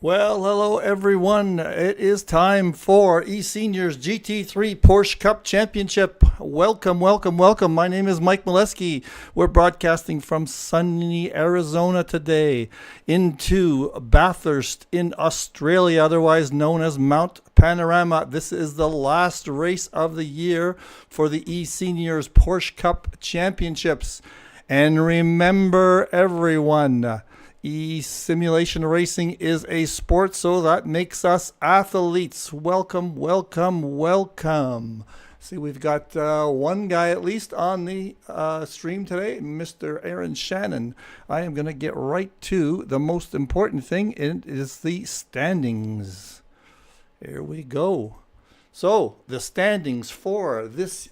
Well, hello everyone. It is time for eSeniors GT3 Porsche Cup Championship. Welcome, welcome, welcome. My name is Mike Molesky. We're broadcasting from sunny Arizona today into Bathurst in Australia, otherwise known as Mount Panorama. This is the last race of the year for the eSeniors Porsche Cup Championships. And remember, everyone, simulation racing is a sport, so that makes us athletes. Welcome, welcome, welcome. See, we've got one guy at least on the stream today, Mr. Aaron Shannon. I am going to get right to the most important thing. It is the standings. Here we go. So, the standings for this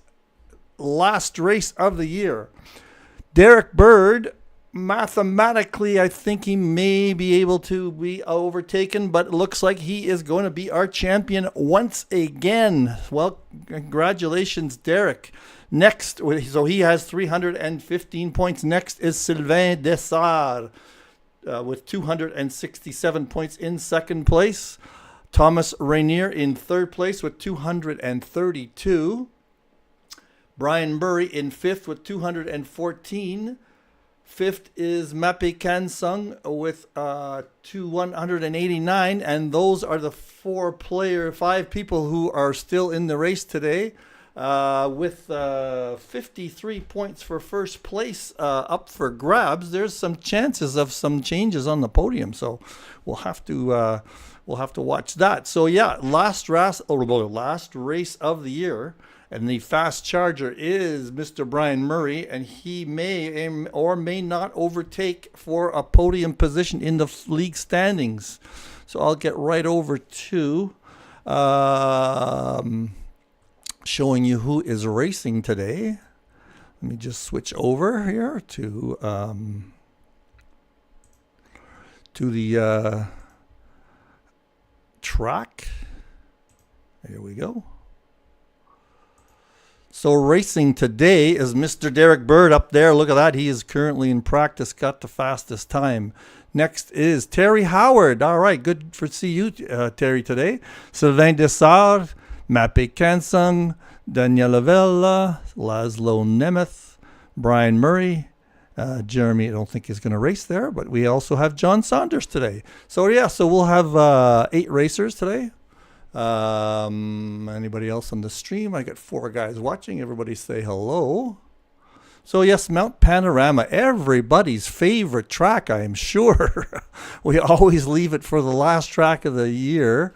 last race of the year. Derek Bird, mathematically, I think he may be able to be overtaken, but it looks like he is going to be our champion once again. Well, congratulations, Derek. Next, so he has 315 points. Next is Sylvain Dessart with 267 points in second place. Thomas Rainier in third place with 232. Brian Murray in fifth with 214. Fifth is Mape Kansung with 189, and those are the five people who are still in the race today, with 53 points for first place up for grabs. There's some chances of some changes on the podium, so we'll have to watch that. So yeah, last race of the year. And the fast charger is Mr. Brian Murray, and he may or may not overtake for a podium position in the league standings. So I'll get right over to showing you who is racing today. Let me just switch over here to the track. There we go. So racing today is Mr. Derek Bird up there. Look at that. He is currently in practice, got the fastest time. Next is Terry Howard. All right, good for see you, Terry, today. Sylvain Dessart, Mape Kansung, Daniel Lavella, Laszlo Nemeth, Brian Murray. Jeremy, I don't think he's going to race there, but we also have John Saunders today. So yeah, so we'll have 8 racers today. Anybody else on the stream? I got 4 guys watching. Everybody say hello. So yes, Mount Panorama, everybody's favorite track, I am sure. We always leave it for the last track of the year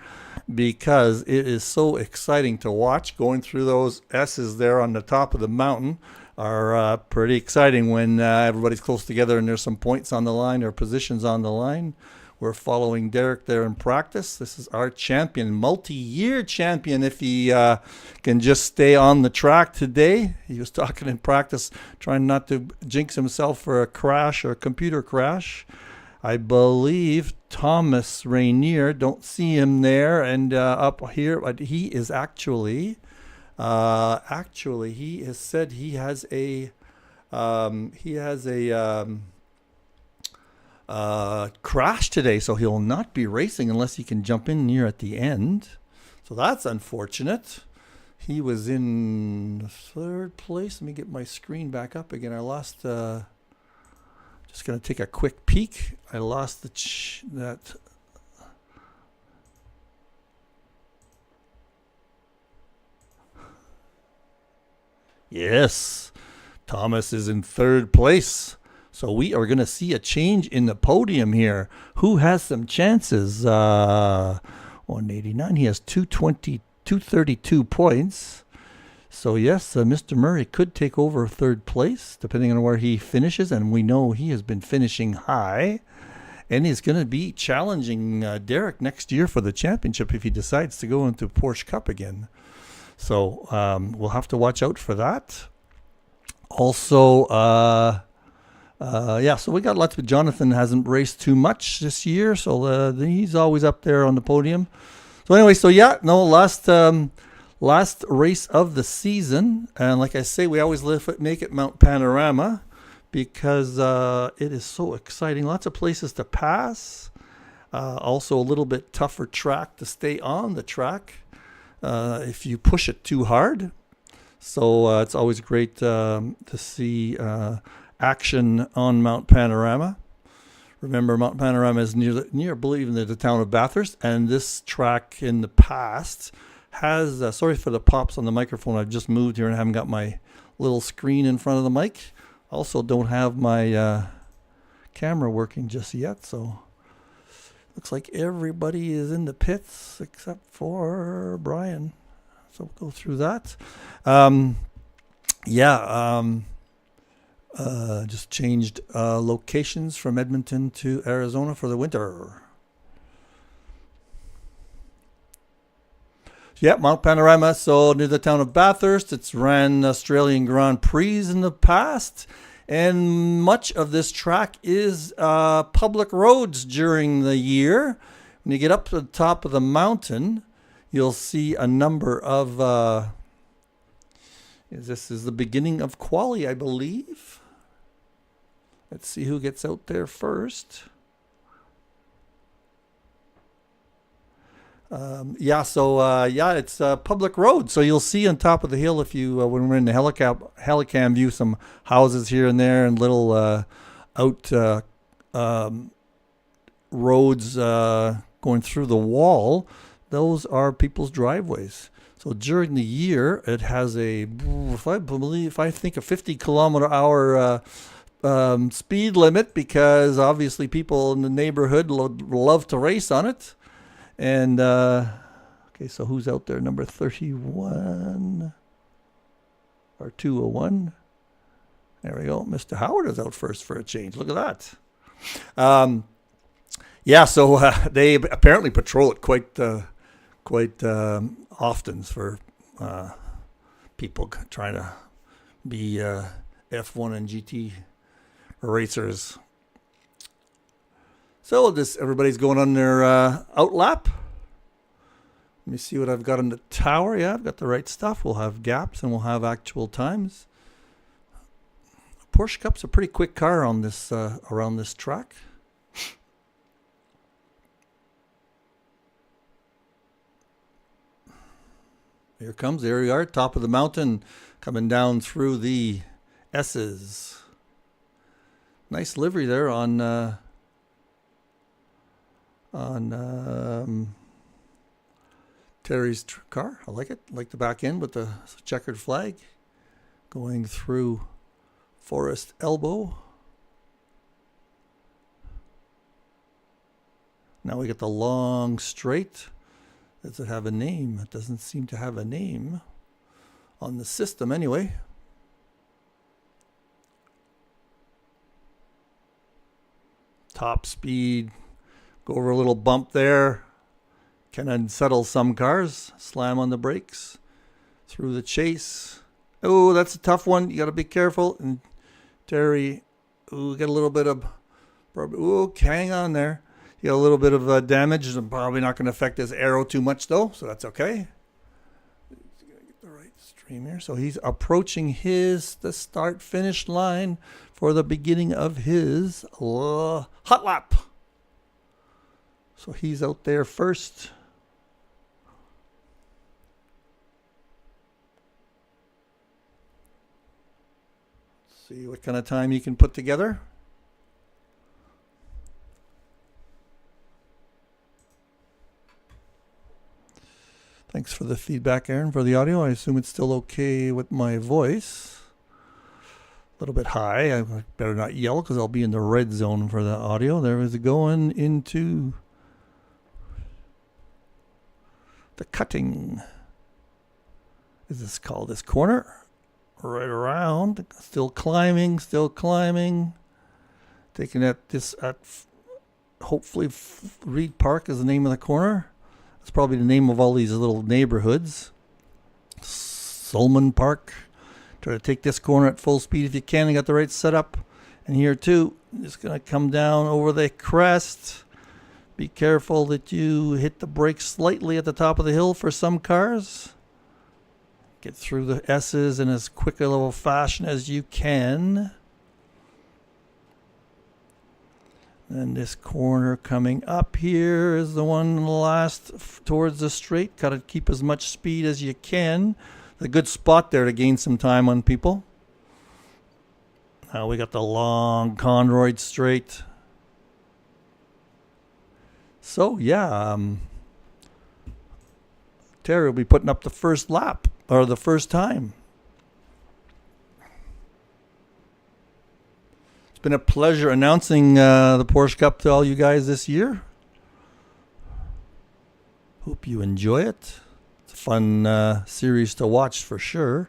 because it is so exciting to watch. Going through those S's there on the top of the mountain are pretty exciting when everybody's close together and there's some points on the line or positions on the line. We're following Derek there in practice. This is our champion, multi-year champion, if he can just stay on the track today. He was talking in practice, trying not to jinx himself for a crash or a computer crash. I believe Thomas Rainier, don't see him there, and up here, but he is actually he has said he has a crash today, so he'll not be racing unless he can jump in near at the end. So that's unfortunate. He was in third place. Let me get my screen back up again. I lost just going to take a quick peek. I lost that. Yes, Thomas is in third place. So we are going to see a change in the podium here. Who has some chances? 189. He has 232 points. So yes, Mr. Murray could take over third place, depending on where he finishes. And we know he has been finishing high. And he's going to be challenging Derek next year for the championship if he decides to go into Porsche Cup again. So we'll have to watch out for that. Also, so we got lots, but Jonathan hasn't raced too much this year, so he's always up there on the podium. So anyway, last race of the season, and like I say, we always make it Mount Panorama because it is so exciting. Lots of places to pass. Also a little bit tougher track to stay on the track if you push it too hard. So it's always great to see action on Mount Panorama. Remember, Mount Panorama is near, I believe, near the town of Bathurst, and this track in the past has, sorry for the pops on the microphone, I've just moved here and I haven't got my little screen in front of the mic. Also don't have my camera working just yet, so looks like everybody is in the pits except for Brian. So we'll go through that. Just changed locations from Edmonton to Arizona for the winter. Yeah, Mount Panorama, so near the town of Bathurst. It's ran Australian Grand Prix in the past. And much of this track is public roads during the year. When you get up to the top of the mountain, you'll see a number of... this is the beginning of quali, I believe. Let's see who gets out there first. It's public road. So you'll see on top of the hill, if you when we're in the helicam view, some houses here and there and little roads going through the wall. Those are people's driveways. So during the year, it has a 50-kilometer-hour speed limit, because obviously people in the neighborhood love to race on it. And, okay, so who's out there? Number 31 or 201. There we go. Mr. Howard is out first for a change. Look at that. They apparently patrol it quite often for people trying to be F1 and GT racers. So everybody's going on their outlap. Let me see what I've got on the tower. Yeah, I've got the right stuff. We'll have gaps and we'll have actual times. Porsche Cup's a pretty quick car on this around this track. Here comes, there we are, top of the mountain, coming down through the S's. Nice livery there on Terry's car. I like it. I like the back end with the checkered flag going through Forest Elbow. Now we get the long straight. Does it have a name? It doesn't seem to have a name on the system anyway. Top speed. Go over a little bump there. Can unsettle some cars. Slam on the brakes. Through the chase. Oh, that's a tough one. You got to be careful. And Terry, get a little bit of... hang on there. You got a little bit of damage. I'm probably not going to affect his aero too much, though, so that's okay. He's going to get the right stream here. So he's approaching the start-finish line for the beginning of his hot lap. So he's out there first. Let's see what kind of time he can put together. Thanks for the feedback, Aaron, for the audio. I assume it's still okay with my voice. A little bit high. I better not yell because I'll be in the red zone for the audio. There is going into the cutting. Is this called this corner? Right around. Still climbing. Taking at hopefully Reed Park is the name of the corner. That's probably the name of all these little neighborhoods. Solomon Park. Try to take this corner at full speed if you can. You got the right setup. And here too, just going to come down over the crest. Be careful that you hit the brakes slightly at the top of the hill for some cars. Get through the S's in as quick a little fashion as you can. And this corner coming up here is the one last towards the straight. Got to keep as much speed as you can. A good spot there to gain some time on people. Now we got the long Conroyd straight. So yeah, Terry will be putting up the first lap, or the first time. It's been a pleasure announcing the Porsche Cup to all you guys this year. Hope you enjoy it. It's a fun series to watch for sure.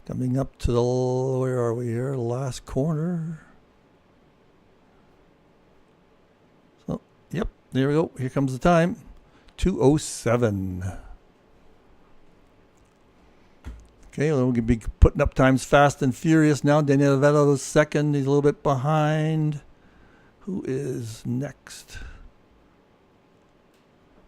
Coming up to the, where are we here? The last corner. So, yep, there we go. Here comes the time. 2:07. Okay, we'll be putting up times fast and furious now. Daniel Vettel's second. He's a little bit behind. Who is next?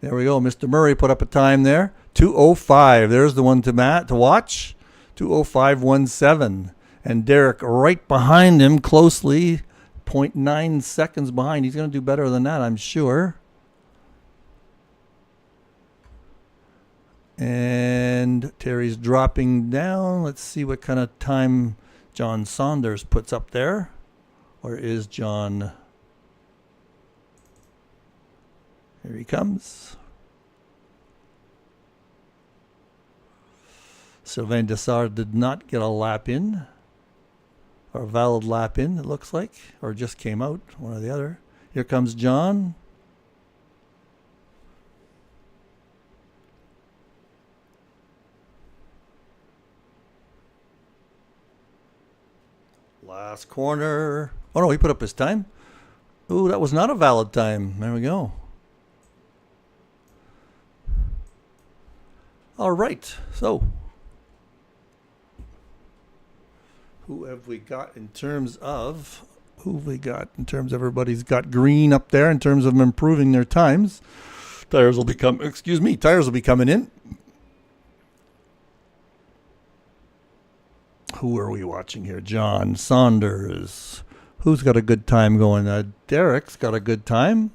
There we go. Mr. Murray put up a time there. 2:05. There's the one to watch. 2:05.17. And Derek right behind him closely. 0.9 seconds behind. He's going to do better than that, I'm sure. And Terry's dropping down. Let's see what kind of time John Saunders puts up there. Where is John? Here he comes. Sylvain Dessart did not get a lap in. Or a valid lap in, it looks like. Or just came out, one or the other. Here comes John. Last corner. Oh no, he put up his time. Ooh, that was not a valid time. There we go. All right, so who have we got in terms of everybody's got green up there in terms of improving their times. Tires will be coming in. Who are we watching here? John Saunders. Who's got a good time going? Derek's got a good time.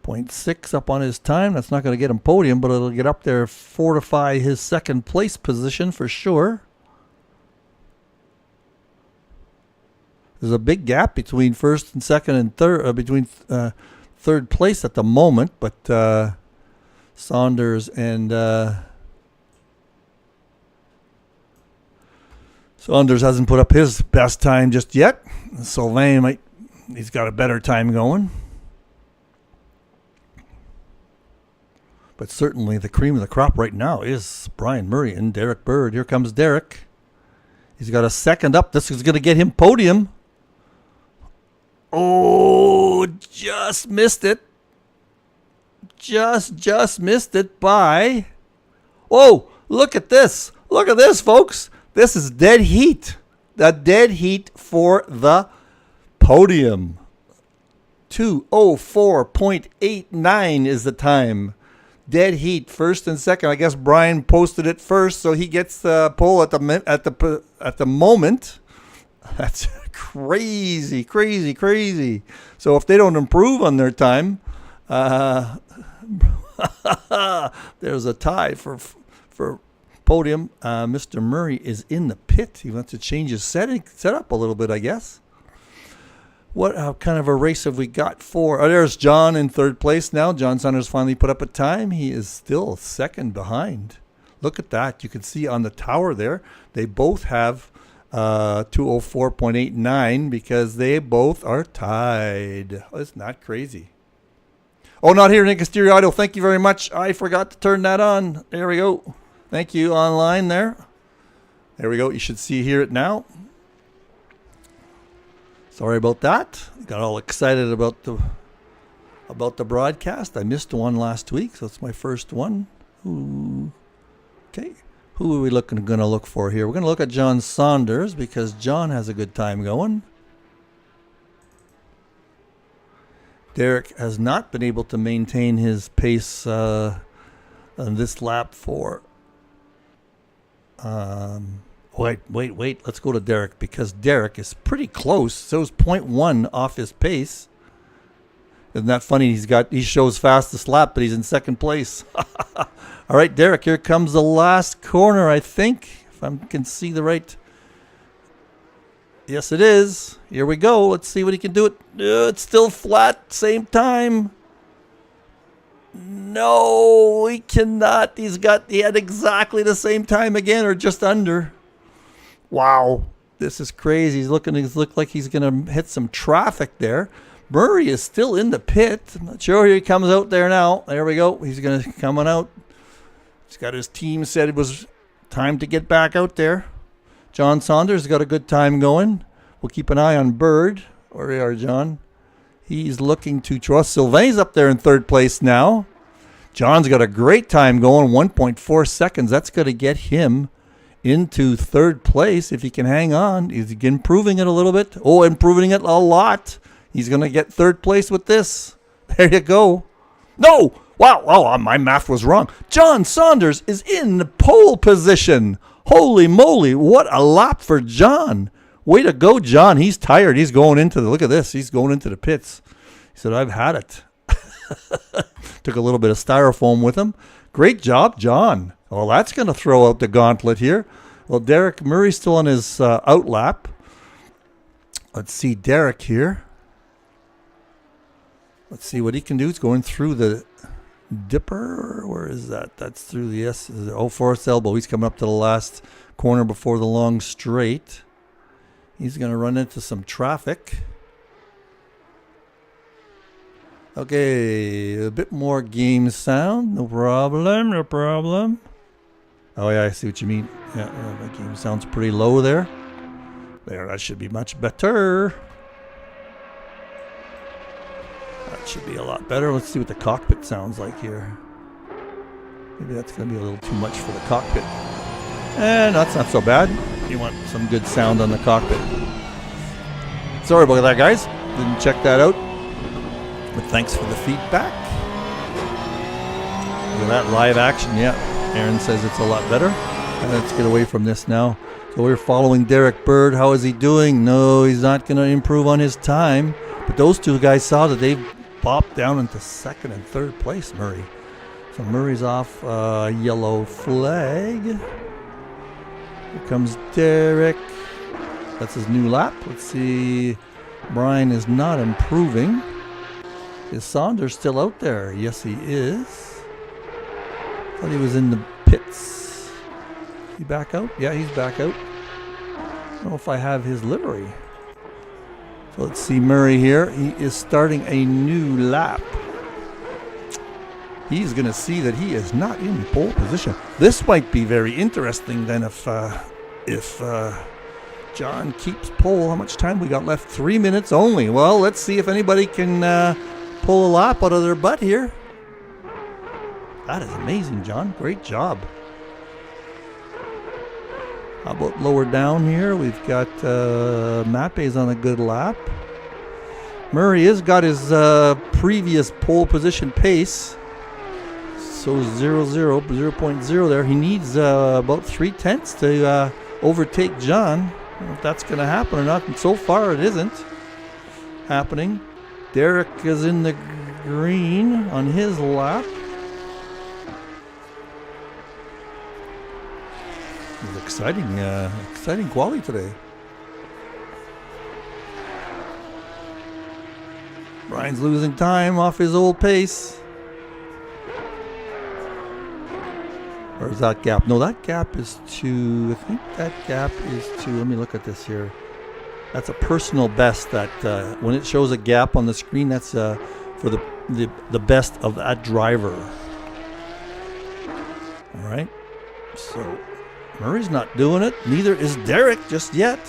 0.6 up on his time. That's not going to get him podium, but it'll get up there, fortify his second place position for sure. There's a big gap between first and second and third, between third place at the moment, but Saunders and Saunders hasn't put up his best time just yet. Sylvain he's got a better time going. But certainly the cream of the crop right now is Brian Murray and Derek Bird. Here comes Derek. He's got a second up. This is going to get him podium. Oh, just missed it. Just missed it by... Oh, look at this. Look at this, folks. This is dead heat. The dead heat for the podium. 2:04.89 is the time. Dead heat, first and second. I guess Brian posted it first, so he gets the pole at the moment. That's crazy. So if they don't improve on their time, there's a tie for podium. Mr. Murray is in the pit. He wants to change his setup a little bit, I guess. What kind of a race have we got for? Oh, there's John in third place now. John Saunders finally put up a time. He is still second behind. Look at that. You can see on the tower there, they both have 2:04.89 because they both are tied. Oh, it's not crazy. Oh, not here, Nick Exterior Audio. Thank you very much. I forgot to turn that on. There we go. Thank you online there. There we go. You should hear it now. Sorry about that. Got all excited about the broadcast. I missed one last week, so it's my first one. Okay. Who are we going to look for here? We're going to look at John Saunders because John has a good time going. Derek has not been able to maintain his pace on this lap for Wait. Let's go to Derek because Derek is pretty close. So is 0.1 off his pace. Isn't that funny? He shows fastest lap, but he's in second place. All right, Derek, here comes the last corner, I think. If I can see the right. Yes, it is. Here we go. Let's see what he can do. It's still flat. Same time. No, he cannot. He had exactly the same time again, or just under. Wow, this is crazy. He's look like he's gonna hit some traffic there. Murray is still in the pit. I'm not sure he comes out there now. There we go. He's coming out. He's got his team said it was time to get back out there. John Saunders got a good time going. We'll keep an eye on Bird. Where you are, John? He's looking to trust. Sylvain's up there in third place now. John's got a great time going, 1.4 seconds. That's going to get him into third place if he can hang on. He's improving it a little bit. Oh, improving it a lot. He's going to get third place with this. There you go. No! Wow, oh, my math was wrong. John Saunders is in the pole position. Holy moly, what a lap for John. Way to go, John. He's tired. He's going into look at this. He's going into the pits. He said, I've had it. Took a little bit of styrofoam with him. Great job, John. Well, that's going to throw out the gauntlet here. Well, Derek Murray's still on his out lap. Let's see Derek here. Let's see what he can do. He's going through the dipper. Where is that? That's through the Forest Elbow. He's coming up to the last corner before the long straight. He's going to run into some traffic. Okay, a bit more game sound. No problem. Oh, yeah, I see what you mean. Yeah, the game sound's pretty low there. There, that should be much better. That should be a lot better. Let's see what the cockpit sounds like here. Maybe that's going to be a little too much for the cockpit. And that's not so bad. You want some good sound on the cockpit. Sorry about that, guys. Didn't check that out. But thanks for the feedback. Look at that live action. Yeah, Aaron says it's a lot better. Let's get away from this now. So we're following Derek Bird. How is he doing? No, he's not going to improve on his time. But those two guys saw that they popped down into second and third place, Murray. So Murray's off yellow flag. Here comes Derek. That's his new lap. Let's see. Brian is not improving. Is Saunders still out there? Yes, he is. Thought he was in the pits. He back out? Yeah, he's back out. I don't know if I have his livery. So let's see Murray here. He is starting a new lap. He's going to see that he is not in pole position. This might be very interesting then if John keeps pole. How much time we got left? 3 minutes only. Well, let's see if anybody can pull a lap out of their butt here. That is amazing, John. Great job. How about lower down here? We've got Mappe's on a good lap. Murray has got his previous pole position pace. So 0.0 there. He needs about 0.3 to overtake John. I don't know if that's going to happen or not. And so far, it isn't happening. Derek is in the green on his lap. It's exciting quali today. Brian's losing time off his old pace. Or is that gap? No, that gap is to, I think that gap is to, let me look at this here. That's a personal best that when it shows a gap on the screen, that's for the best of that driver. All right. So Murray's not doing it. Neither is Derek just yet.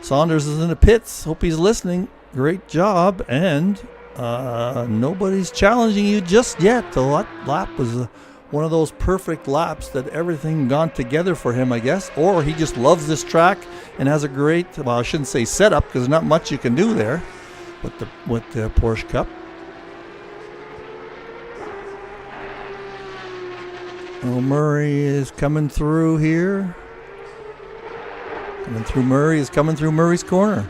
Saunders is in the pits. Hope he's listening. Great job. And nobody's challenging you just yet. The lap was one of those perfect laps that everything gone together for him, I guess. Or he just loves this track and has a great, well, I shouldn't say setup because there's not much you can do there with the Porsche Cup. Well, Murray is coming through here. Coming through Murray is coming through Murray's corner.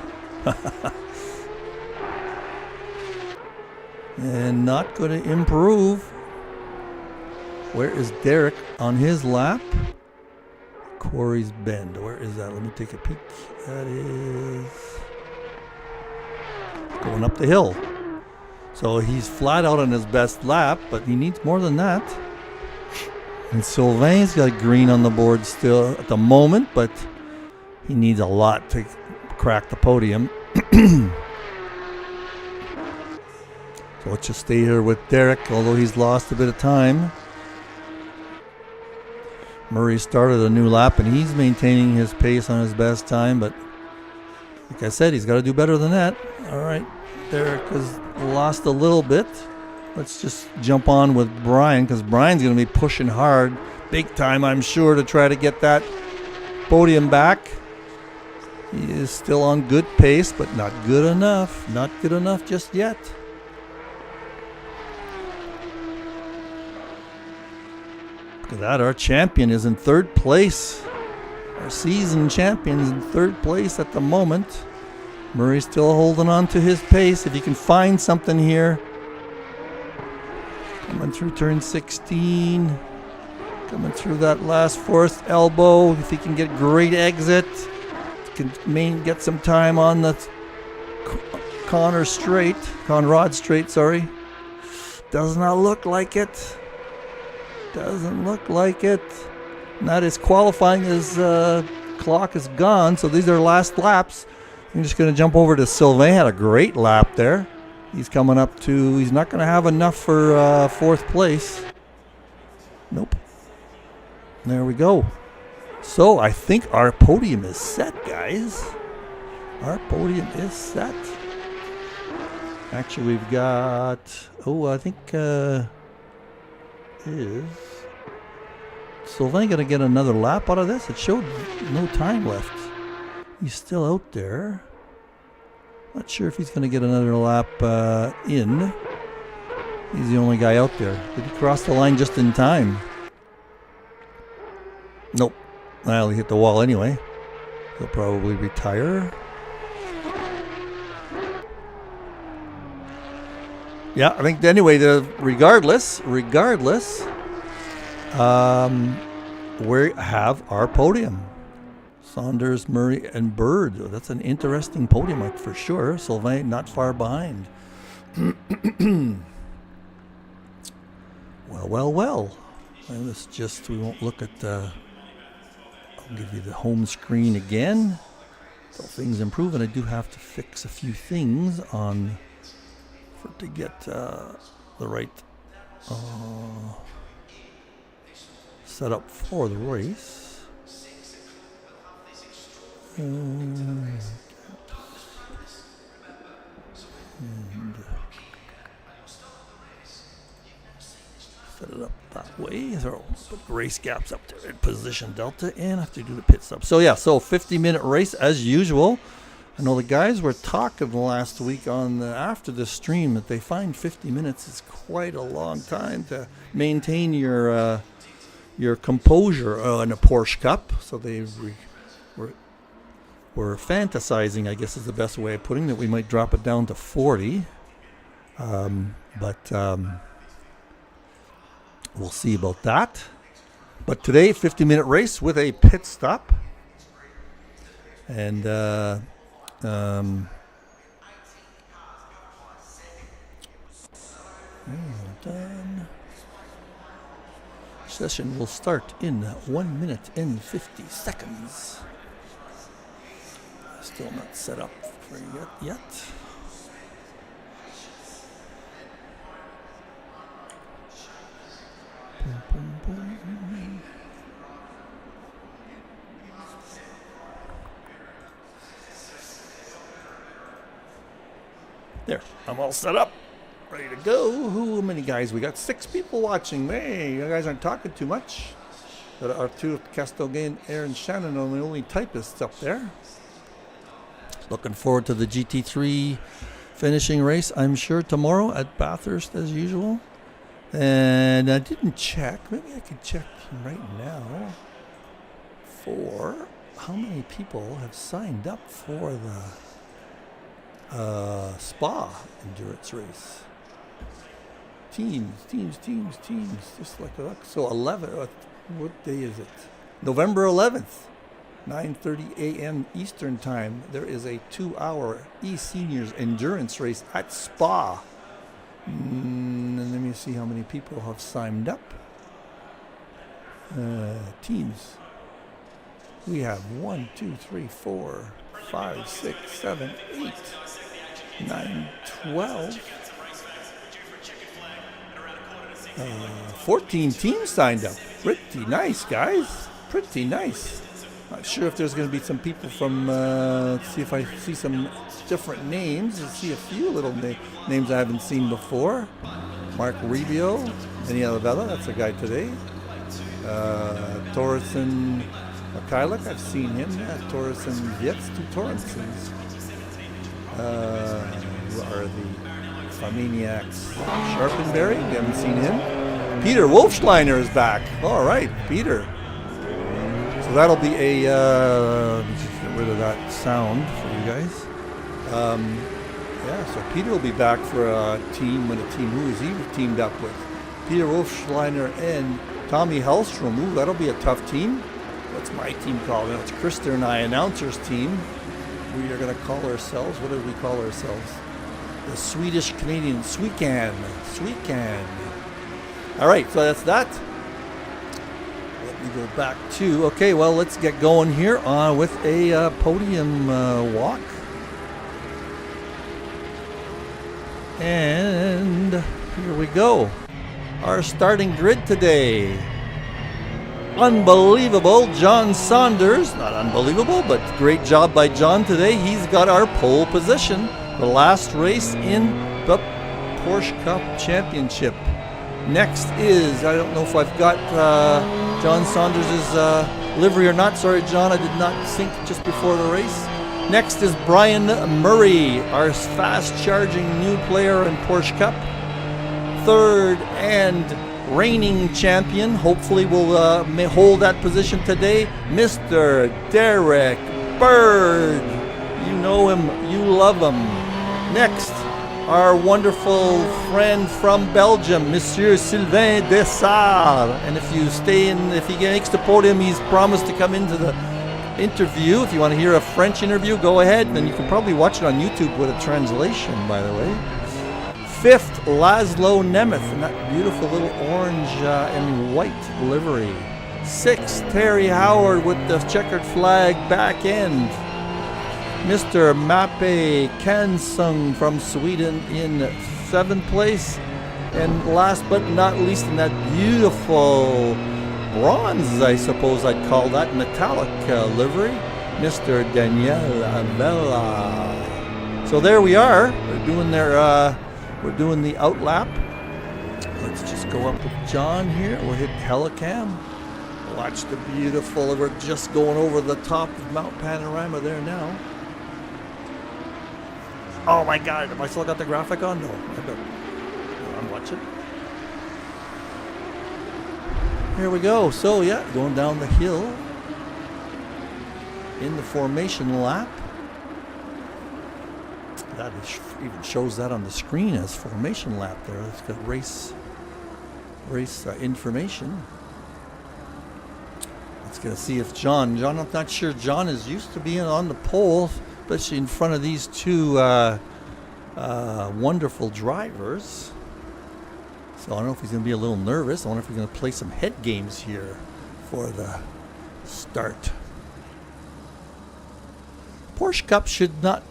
And not going to improve. Where is Derek on his lap? Quarry's Bend. Where is that? Let me take a peek. That is going up the hill. So he's flat out on his best lap, but he needs more than that. And Sylvain's got green on the board still at the moment, but he needs a lot to crack the podium. So let's just stay here with Derek, although he's lost a bit of time. Murray started a new lap, and he's maintaining his pace on his best time, but like I said, he's got to do better than that. All right, Derek has lost a little bit. Let's just jump on with Brian, because Brian's going to be pushing hard, big time, I'm sure, to try to get that podium back. He is still on good pace, but not good enough. Not good enough just yet. Look at that, our champion is in third place. Our season champion is in third place at the moment. Murray's still holding on to his pace. If he can find something here. Coming through turn 16. Coming through that last fourth elbow. If he can get great exit. Can get some time on the Conrod straight, sorry. Does not look like it. Doesn't look like it. Not as qualifying as clock is gone. So these are last laps. I'm just going to jump over to Sylvain. Had a great lap there. He's coming up to, he's not going to have enough for fourth place. Nope. There we go. So I think our podium is set, guys. Our podium is set. Actually, we've got, I think is Sylvain going to get another lap out of this? It showed no time left. He's still out there. Not sure if he's going to get another lap in. He's the only guy out there. Did he cross the line just in time? Nope. Well, he hit the wall anyway. He'll probably retire. Yeah, I think anyway, regardless, we have our podium. Saunders, Murray, and Bird. That's an interesting podium for sure. Sylvain not far behind. Well. And this just, we won't look at I'll give you the home screen again. So things improve, and I do have to fix a few things on to get the right setup for the race. And set it up that way. So put race gaps up there in position delta, and have to do the pit stop. So yeah, so 50-minute race as usual. I know the guys were talking last week on after the stream that they find 50 minutes is quite a long time to maintain your composure in a Porsche Cup. So they were fantasizing, I guess is the best way of putting it, that we might drop it down to 40. But we'll see about that. But today, 50-minute race with a pit stop. And done. Session will start in 1 minute and 50 seconds. Still not set up for yet. Boom, boom, boom. There, I'm all set up, ready to go. How many guys? We got 6 people watching. Hey, you guys aren't talking too much. There are 2 Castelgain, Aaron Shannon, are the only typists up there. Looking forward to the GT3 finishing race, I'm sure, tomorrow at Bathurst as usual. And I didn't check. Maybe I could check right now for how many people have signed up for the Spa endurance race? Teams. Just like that. So 11. What day is it? November 11th, 9:30 a.m. Eastern Time. There is a 2-hour eSeniors endurance race at Spa. And let me see how many people have signed up. Teams. We have 1, 2, 3, 4, 5, 6, 7, 8, 9, 12. 14 teams signed up. Pretty nice, guys. Pretty nice. Not sure if there's going to be some people from, let's see if I see some different names. I see a few little names I haven't seen before. Mark Rubio, Daniela Vela, that's a guy today. Torreson Mikhailuk, I've seen him. Yeah, Torreson Vietz, 2 Torrensons. Who are the Famaniacs? Sharpenberry, we haven't seen him. Peter Wolfschleiner is back. All right, Peter. So that'll be a, let me just get rid of that sound for you guys. Yeah, so Peter will be back for a team. Who is he teamed up with? Peter Wolfschleiner and Tommy Hellstrom. Ooh, that'll be a tough team. What's my team called? It's Krista and I, announcers team. We are going to call ourselves, what do we call ourselves? The Swedish Canadian Sweekan. All right, so that's that. Let me go back to, okay, well, let's get going here with a podium walk. And here we go. Our starting grid today. Unbelievable, John Saunders. Not unbelievable, but great job by John today. He's got our pole position. The last race in the Porsche Cup Championship. Next is, I don't know if I've got John Saunders' livery or not. Sorry, John, I did not sync just before the race. Next is Brian Murray, our fast-charging new player in Porsche Cup. Third and reigning champion, hopefully will hold that position today, Mr. Derek Bird. You know him, you love him. Next, our wonderful friend from Belgium, Monsieur Sylvain Dessart. And if he makes the podium, he's promised to come into the interview. If you want to hear a French interview, go ahead. And you can probably watch it on YouTube with a translation, by the way. Fifth, Laszlo Nemeth in that beautiful little orange and white livery. Sixth, Terry Howard with the checkered flag back end. Mr. Mappe Kansung from Sweden in 7th place. And last but not least, in that beautiful bronze, I suppose I'd call that, metallic livery, Mr. Daniel Avella. So there we are. We're doing the outlap. Let's just go up with John here. We'll hit Helicam. Watch the beautiful, we're just going over the top of Mount Panorama there now. Oh my God, have I still got the graphic on? No, I don't. I'm watching. Here we go. So yeah, going down the hill in the formation lap. That even shows that on the screen as formation lap there. It's got race information. Let's go see if John, I'm not sure John is used to being on the pole, especially in front of these two wonderful drivers. So I don't know if he's going to be a little nervous. I wonder if he's going to play some head games here for the start. Porsche Cup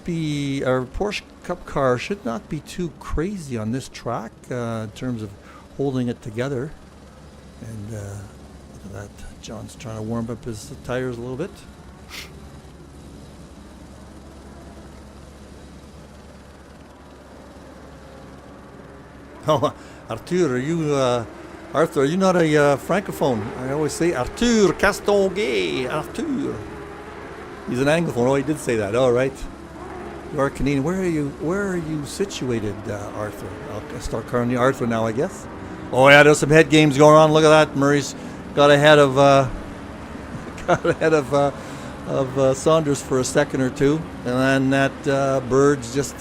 Porsche Cup car should not be too crazy on this track in terms of holding it together. And look at that. John's trying to warm up his tires a little bit. Oh, Arthur, are you not a francophone? I always say Arthur Castonguay. Arthur. He's an anglophone. Oh, he did say that. All right. You are Canadian. Where are you situated, Arthur? I'll start calling you Arthur now, I guess. Oh yeah, there's some head games going on. Look at that. Murray's got ahead of of Saunders for a second or two. And then that Bird's just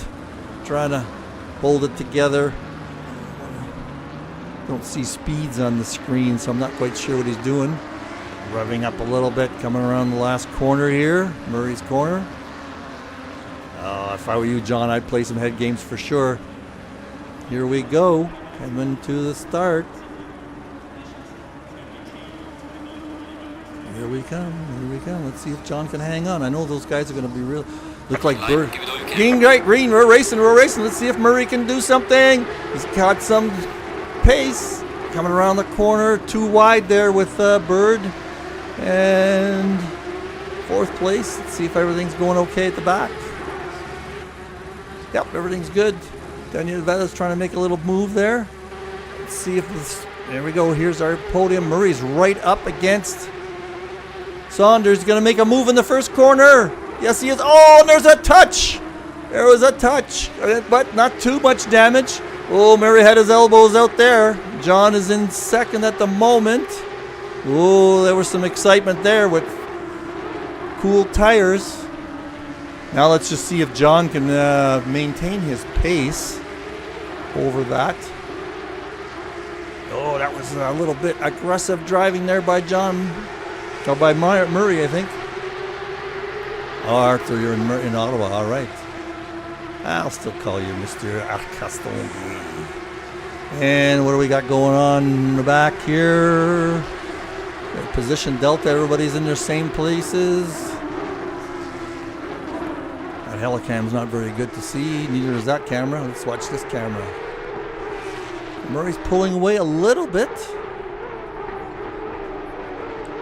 trying to hold it together. Don't see speeds on the screen, so I'm not quite sure what he's doing. Revving up a little bit, coming around the last corner here, Murray's corner. If I were you, John, I'd play some head games for sure. Here we go, coming to the start. Here we come. Let's see if John can hang on. I know those guys are going to be real. Look like Bird. Green, we're racing. Let's see if Murray can do something. He's got some pace. Coming around the corner, too wide there with Bird. And fourth place. Let's see if everything's going okay at the back. Yep, everything's good. Daniel Vetta's trying to make a little move there. Let's see if this. There we go. Here's our podium. Murray's right up against Saunders. Going to make a move in the first corner. Yes, he is. Oh, and there's a touch. There was a touch, but not too much damage. Oh, Murray had his elbows out there. John is in second at the moment. Oh, there was some excitement there with cool tires. Now let's just see if John can maintain his pace over that. Oh, that was a little bit aggressive driving there by John. Or by Murray, I think. Oh, Arthur, you're in Ottawa. All right. I'll still call you Mr. Arcaston. And what do we got going on in the back here? Position delta, everybody's in their same places. That helicam's not very good to see, neither is that camera. Let's watch this camera. Murray's pulling away a little bit.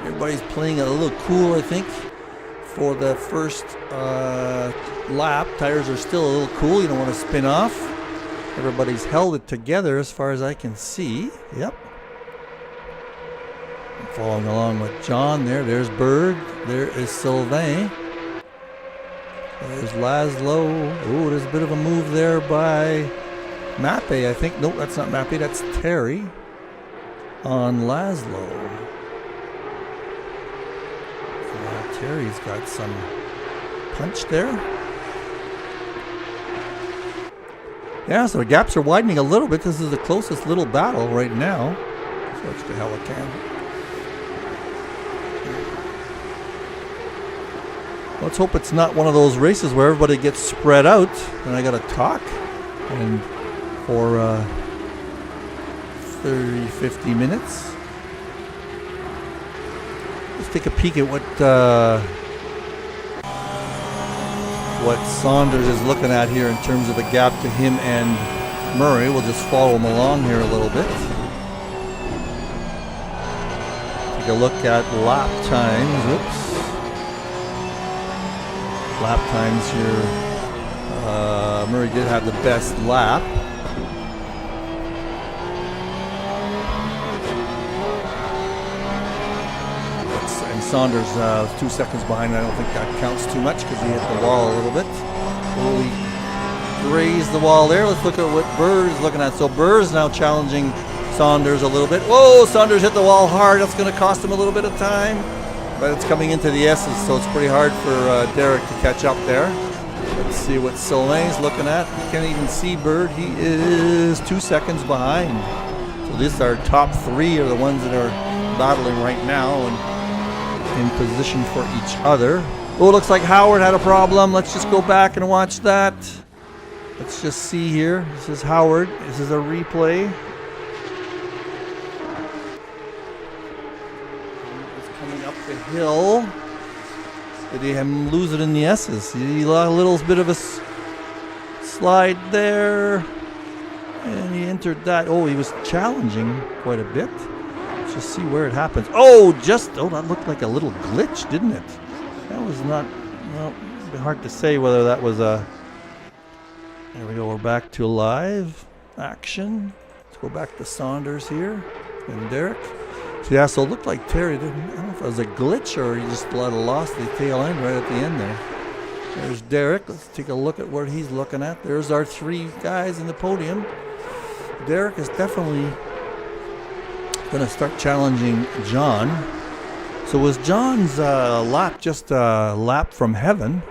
Everybody's playing it a little cool, I think, for the first lap. Tires are still a little cool. You don't want to spin off. Everybody's held it together as far as I can see. Yep. I'm following along with John there. There's Bird. There is Sylvain. There's Laszlo. Oh, there's a bit of a move there by Mappe, I think. Nope, that's not Mappe. That's Terry on Laszlo. Terry's got some punch there. Yeah, so the gaps are widening a little bit. This is the closest little battle right now. Let's watch the helicam. Let's hope it's not one of those races where everybody gets spread out and I got to talk and for 30, 50 minutes. Let's take a peek at what Saunders is looking at here in terms of the gap to him and Murray. We'll just follow him along here a little bit. Take a look at lap times. Oops. Lap times here. Murray did have the best lap. And Saunders 2 seconds behind. I don't think that counts too much because he hit the wall a little bit. Well, he grazed the wall there. Let's look at what Burr is looking at. So Burr is now challenging Saunders a little bit. Whoa, Saunders hit the wall hard. That's going to cost him a little bit of time. But it's coming into the S's, so it's pretty hard for Derek to catch up there. Let's see what Sylvain's looking at. You can't even see Bird. He is 2 seconds behind. So these are top three are the ones that are battling right now and in position for each other. Oh, looks like Howard had a problem. Let's just go back and watch that. Let's just see here. This is Howard. This is a replay. The hill. Did he lose it in the S's? He got a little bit of a slide there, and he entered that. Oh, he was challenging quite a bit. Let's just see where it happens. Oh, that looked like a little glitch, didn't it? That was not. Well, it'd be hard to say whether that was a. There we go. We're back to live action. Let's go back to Saunders here and Derek. Yeah, so it looked like Terry didn't. I don't know if it was a glitch or he just lost the tail end right at the end there. There's Derek. Let's take a look at what he's looking at. There's our three guys in the podium. Derek is definitely going to start challenging John. So was John's lap just a lap from heaven?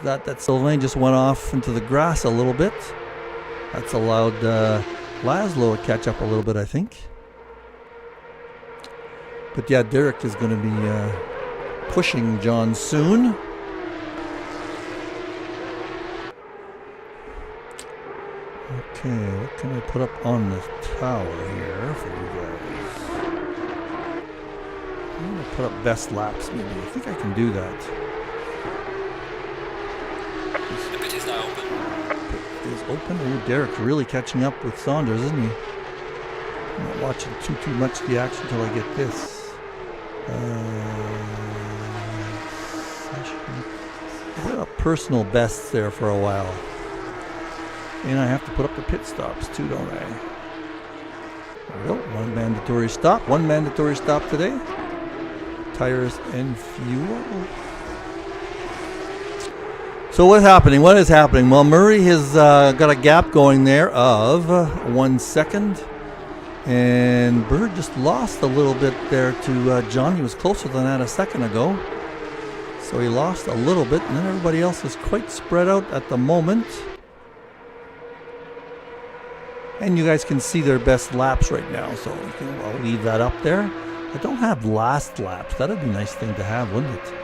That Sylvain just went off into the grass a little bit. That's allowed Laszlo to catch up a little bit, I think. But yeah, Derek is going to be pushing John soon. Okay, what can I put up on the tower here for you guys? I'm going to put up best laps maybe. I think I can do that. The pit is now open. Pit is open. Oh, Derek's really catching up with Saunders, isn't he? I'm not watching too much of the action until I get this. I put up personal bests there for a while. And I have to put up the pit stops too, don't I? There we go. One mandatory stop. One mandatory stop today. Tires and fuel. So what's happening? What is happening? Well, Murray has got a gap going there of 1 second. And Bird just lost a little bit there to John. He was closer than that a second ago. So he lost a little bit. And then everybody else is quite spread out at the moment. And you guys can see their best laps right now, so I'll leave that up there. I don't have last laps. That'd be a nice thing to have, wouldn't it?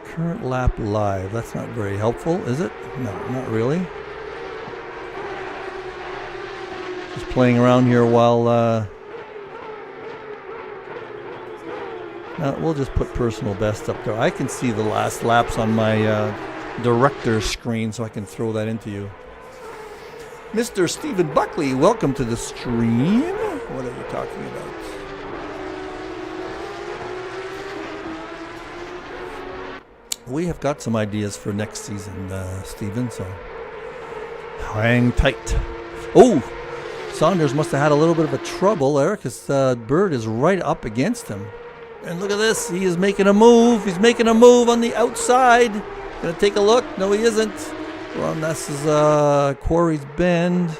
Current lap live. That's not very helpful, is it? No, not really. Just playing around here while... we'll just put personal best up there. I can see the last laps on my... director's screen, so I can throw that into you. Mr. Stephen Buckley, welcome to the stream. What are you talking about? We have got some ideas for next season, Stephen, so hang tight. Oh, Saunders must have had a little bit of a trouble there, because Bird is right up against him. And look at this, he is making a move. He's making a move on the outside. Gonna take a look. No, he isn't. Well, this is Quarry's Bend.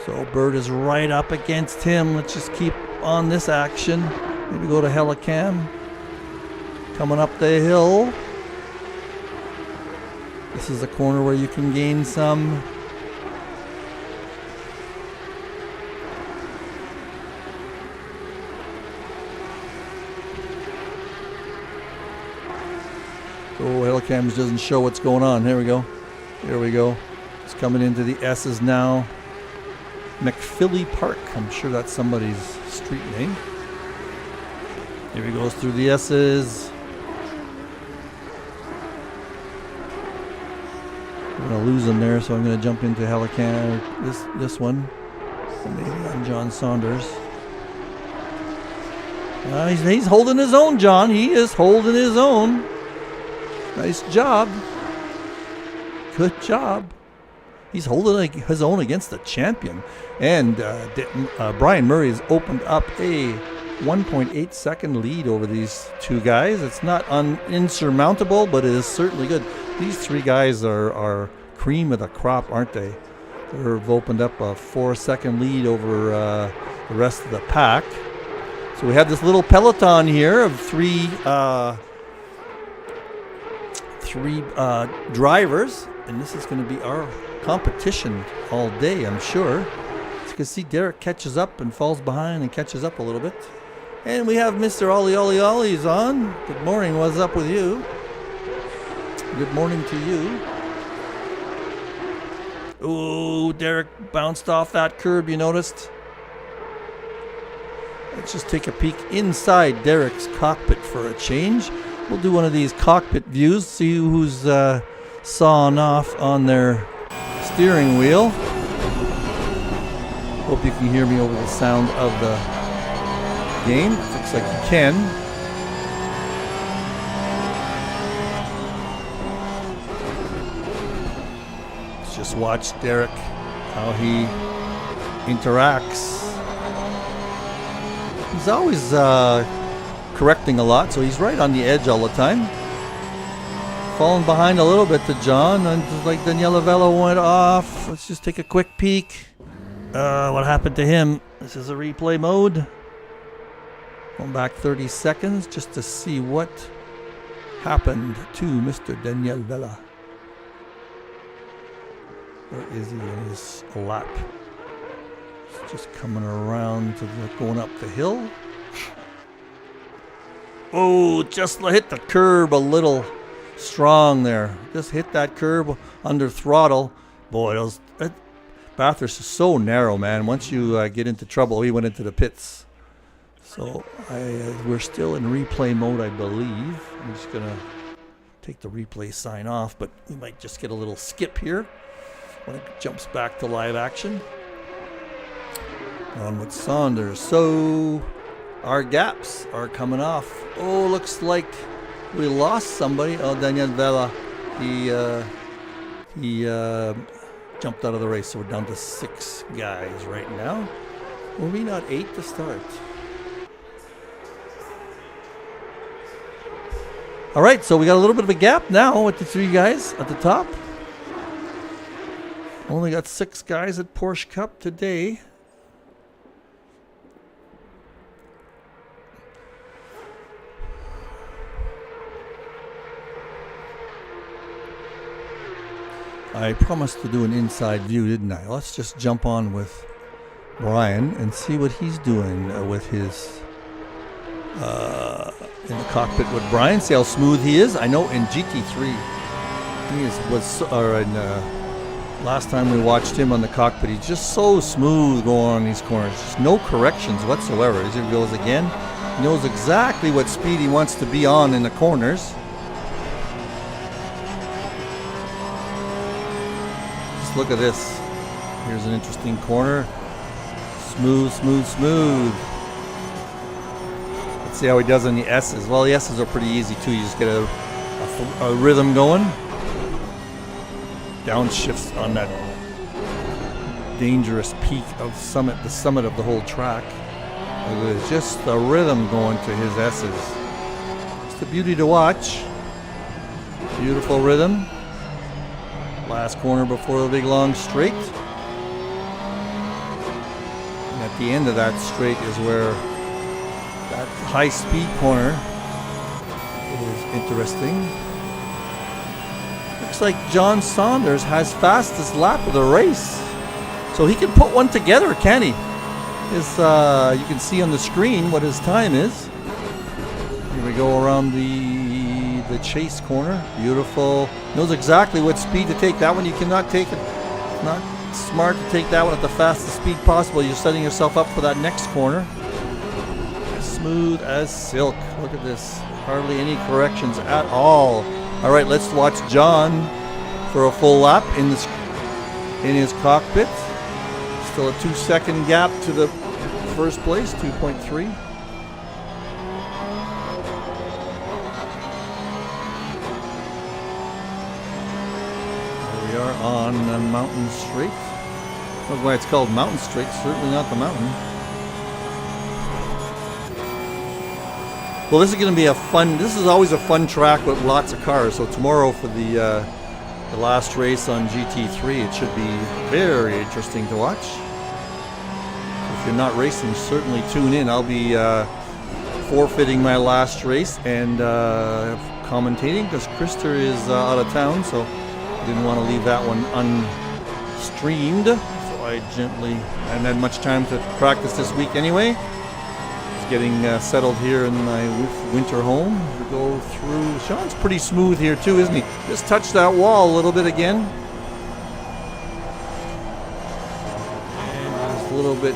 So Bird is right up against him. Let's just keep on this action. Maybe go to Helicam. Coming up the hill. This is a corner where you can gain some. Oh, Helicams doesn't show what's going on. Here we go. Here we go. It's coming into the S's now. McPhilly Park. I'm sure that's somebody's street name. Here he goes through the S's. I'm going to lose him there, so I'm going to jump into Helicam. This one. And maybe on John Saunders. He's holding his own, John. He is holding his own. Nice job. Good job. He's holding his own against the champion. And Brian Murray has opened up a 1.8 second lead over these two guys. It's not insurmountable, but it is certainly good. These three guys are cream of the crop, aren't they? They've opened up a 4 second lead over the rest of the pack. So we have this little peloton here of three drivers, and this is going to be our competition all day, I'm sure. As you can see, Derek catches up and falls behind and catches up a little bit. And we have Mr. Ollie's on. Good morning. What's up with you? Good morning to you. Ooh, Derek bounced off that curb, you noticed? Let's just take a peek inside Derek's cockpit for a change. We'll do one of these cockpit views, see who's sawing off on their steering wheel. Hope you can hear me over the sound of the game. Looks like you can. Let's just watch Derek, how he interacts. He's always correcting a lot, so he's right on the edge all the time. Falling behind a little bit to John, and just like Daniela Velo went off. Let's just take a quick peek. What happened to him? This is a replay mode. Going back 30 seconds just to see what happened to Mr. Daniel Vella. Where is he in his lap? He's just coming around to going up the hill. Oh, just hit the curb a little strong there. Just hit that curb under throttle. Boy, Bathurst is so narrow, man. Once you get into trouble, he went into the pits. So we're still in replay mode, I believe. I'm just going to take the replay sign off, but we might just get a little skip here when it jumps back to live action. On with Saunders. So our gaps are coming off. Oh, looks like we lost somebody. Oh, Daniel Vella. He jumped out of the race, so we're down to 6 guys right now. Were we not 8 to start? All right, so we got a little bit of a gap now with the 3 guys at the top. Only got 6 guys at Porsche Cup today. I promised to do an inside view, didn't I? Let's just jump on with Brian and see what he's doing with his in the cockpit with Brian. See how smooth he is. I know in GT3 last time we watched him on the cockpit, he's just so smooth going on these corners. Just no corrections whatsoever. As he goes again, he knows exactly what speed he wants to be on in the corners. Look at this. Here's an interesting corner. Smooth, smooth, smooth. Let's see how he does on the S's. Well, the S's are pretty easy too. You just get a rhythm going. Downshifts on that dangerous peak of the summit of the whole track. There's just the rhythm going to his S's. It's a beauty to watch. Beautiful rhythm. Last corner before the big long straight. And at the end of that straight is where that high speed corner is interesting. Looks like John Saunders has fastest lap of the race. So he can put one together, can he? You can see on the screen what his time is. Here we go around the chase corner. Beautiful. Knows exactly what speed to take. That one you cannot take it. It's not smart to take that one at the fastest speed possible. You're setting yourself up for that next corner. Smooth as silk. Look at this. Hardly any corrections at all. All right, let's watch John for a full lap in his cockpit. Still a 2-second gap to the first place, 2.3. We are on the Mountain Straight. That's why it's called Mountain Straight. Certainly not the mountain. Well, this is going to be this is always a fun track with lots of cars. So tomorrow for the last race on GT3, it should be very interesting to watch. If you're not racing, certainly tune in. I'll be forfeiting my last race and commentating because Krister is out of town, so I didn't want to leave that one unstreamed. So I hadn't had much time to practice this week anyway. Getting settled here in my winter home. We go through. Sean's pretty smooth here too, isn't he? Just touched that wall a little bit again. And just a little bit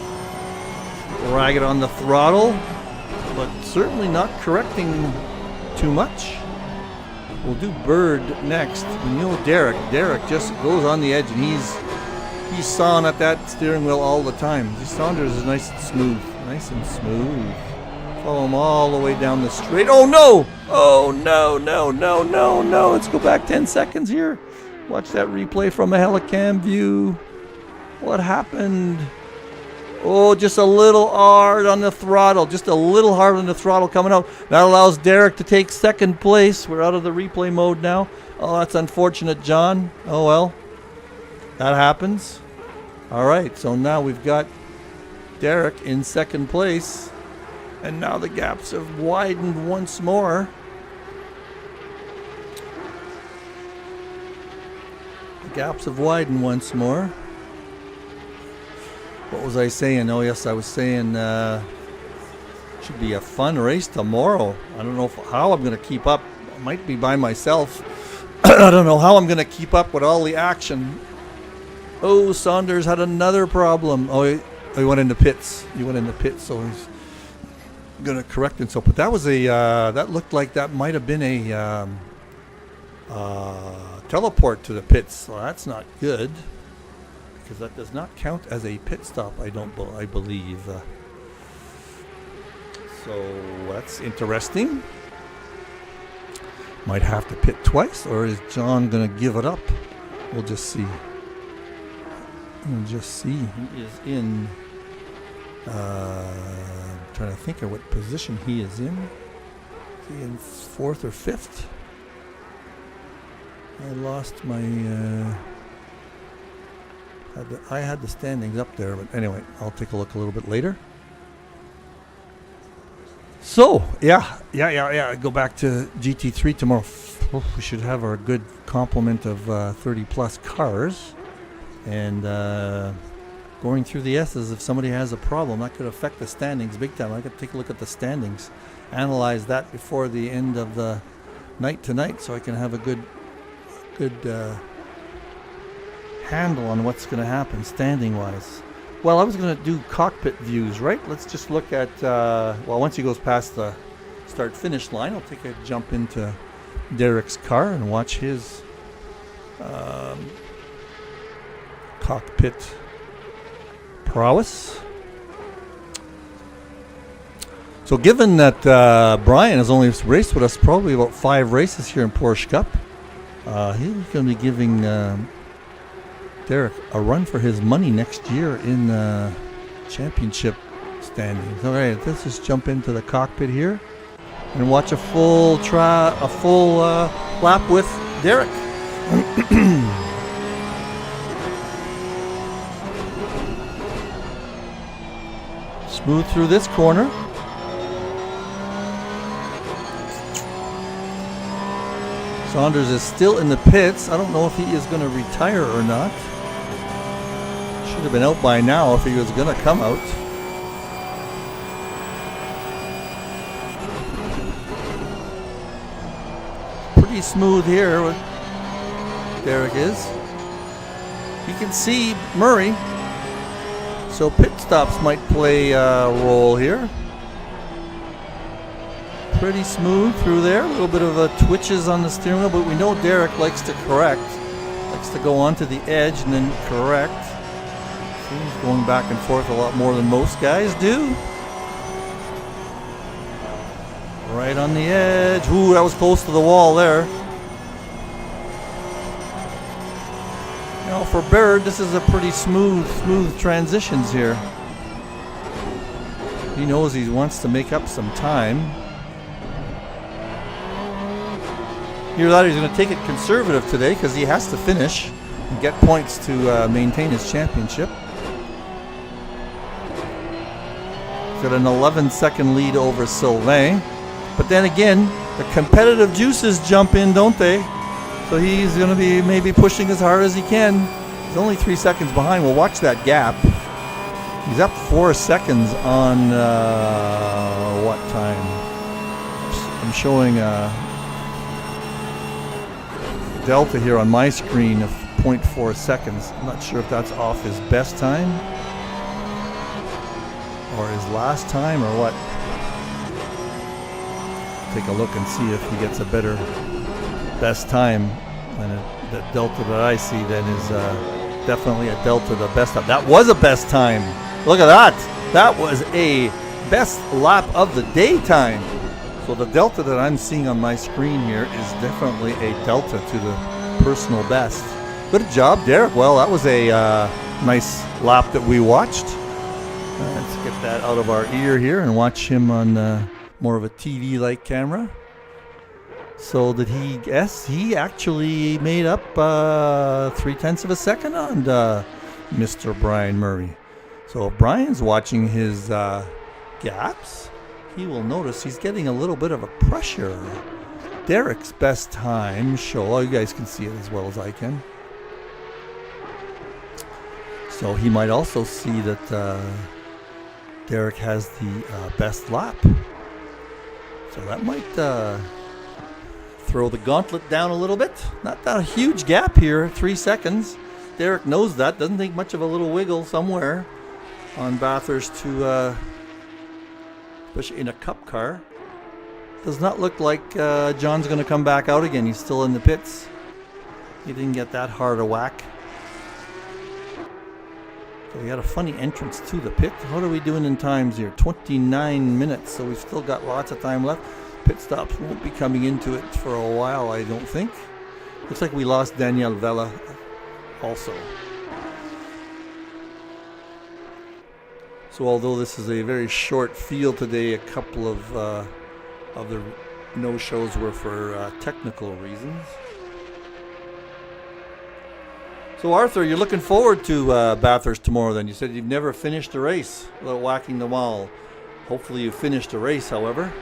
ragged on the throttle, but certainly not correcting too much. We'll do Bird next. And you know Derek just goes on the edge and he's sawing at that steering wheel all the time. Saunders is nice and smooth. Nice and smooth. Follow him all the way down the straight. Oh no! Oh no, no, no, no, no. Let's go back 10 seconds here. Watch that replay from a helicam view. What happened? Oh, just a little hard on the throttle. Just a little hard on the throttle coming out. That allows Derek to take second place. We're out of the replay mode now. Oh, that's unfortunate, John. Oh well. That happens. All right, so now we've got Derek in second place. And now the gaps have widened once more. The gaps have widened once more. What was I saying? Oh, yes, I was saying should be a fun race tomorrow. I don't know how I'm going to keep up. I might be by myself. I don't know how I'm going to keep up with all the action. Oh, Saunders had another problem. Oh, he went into pits. So he's going to correct himself. But that was that looked like that might have been a teleport to the pits. So that's not good, because that does not count as a pit stop, I believe. So that's interesting. Might have to pit twice, or is John going to give it up? We'll just see. He is in... trying to think of what position he is in. Is he in fourth or fifth? I lost my... I had the standings up there, but anyway, I'll take a look a little bit later. So, yeah. Go back to GT3 tomorrow. We should have our good complement of 30-plus cars. And going through the S's, if somebody has a problem, that could affect the standings big time. I could take a look at the standings, analyze that before the end of the night tonight, so I can have a good handle on what's going to happen standing-wise. Well, I was going to do cockpit views, right? Let's just look at, once he goes past the start-finish line, I'll take a jump into Derek's car and watch his cockpit prowess. So given that Brian has only raced with us probably about 5 races here in Porsche Cup, he's going to be giving Derek a run for his money next year in championship standings. All right, let's just jump into the cockpit here and watch a full lap with Derek. Smooth through this corner. Saunders is still in the pits. I don't know if he is going to retire or not. Should have been out by now if he was going to come out. Pretty smooth here, Derek is. You can see Murray. So pit stops might play a role here. Pretty smooth through there. A little bit of twitches on the steering wheel, but we know Derek likes to correct. Likes to go onto the edge and then correct. See, he's going back and forth a lot more than most guys do. Right on the edge. Ooh, that was close to the wall there. You know, for Baird, this is a pretty smooth transitions here. He knows he wants to make up some time. Either that or he's going to take it conservative today because he has to finish and get points to maintain his championship. He's got an 11-second lead over Sylvain. But then again, the competitive juices jump in, don't they? So he's going to be maybe pushing as hard as he can. He's only 3 seconds behind. We'll watch that gap. He's up 4 seconds on what time? I'm showing delta here on my screen of 0.4 seconds. I'm not sure if that's off his best time or his last time or what. Take a look and see if he gets a better best time. And the delta that I see then is definitely a delta the best time. That was a best time. Look at that. That was a best lap of the day time. So the delta that I'm seeing on my screen here is definitely a delta to the personal best. Good job, Derek. Well, that was a nice lap that we watched. Let's get that out of our ear here and watch him on more of a TV-like camera. So did he guess? He actually made up 0.3 of a second on Mr. Brian Murray. So if Brian's watching his gaps, he will notice he's getting a little bit of a pressure. Derek's best time show, you guys can see it as well as I can. So he might also see that Derek has the best lap. So that might throw the gauntlet down a little bit. Not that huge gap here, 3 seconds. Derek knows that. Doesn't take much of a little wiggle somewhere on Bathurst to, especially in a cup car. Does not look like John's going to come back out again. He's still in the pits. He didn't get that hard a whack. So we had a funny entrance to the pit. What are we doing in times here? 29 minutes. So we've still got lots of time left. Pit stops won't be coming into it for a while, I don't think. Looks like we lost Daniel Vella also. So although this is a very short field today, a couple of the no-shows were for technical reasons. So Arthur, you're looking forward to Bathurst tomorrow then. You said you've never finished a race without whacking the wall. Hopefully you finished a race, however.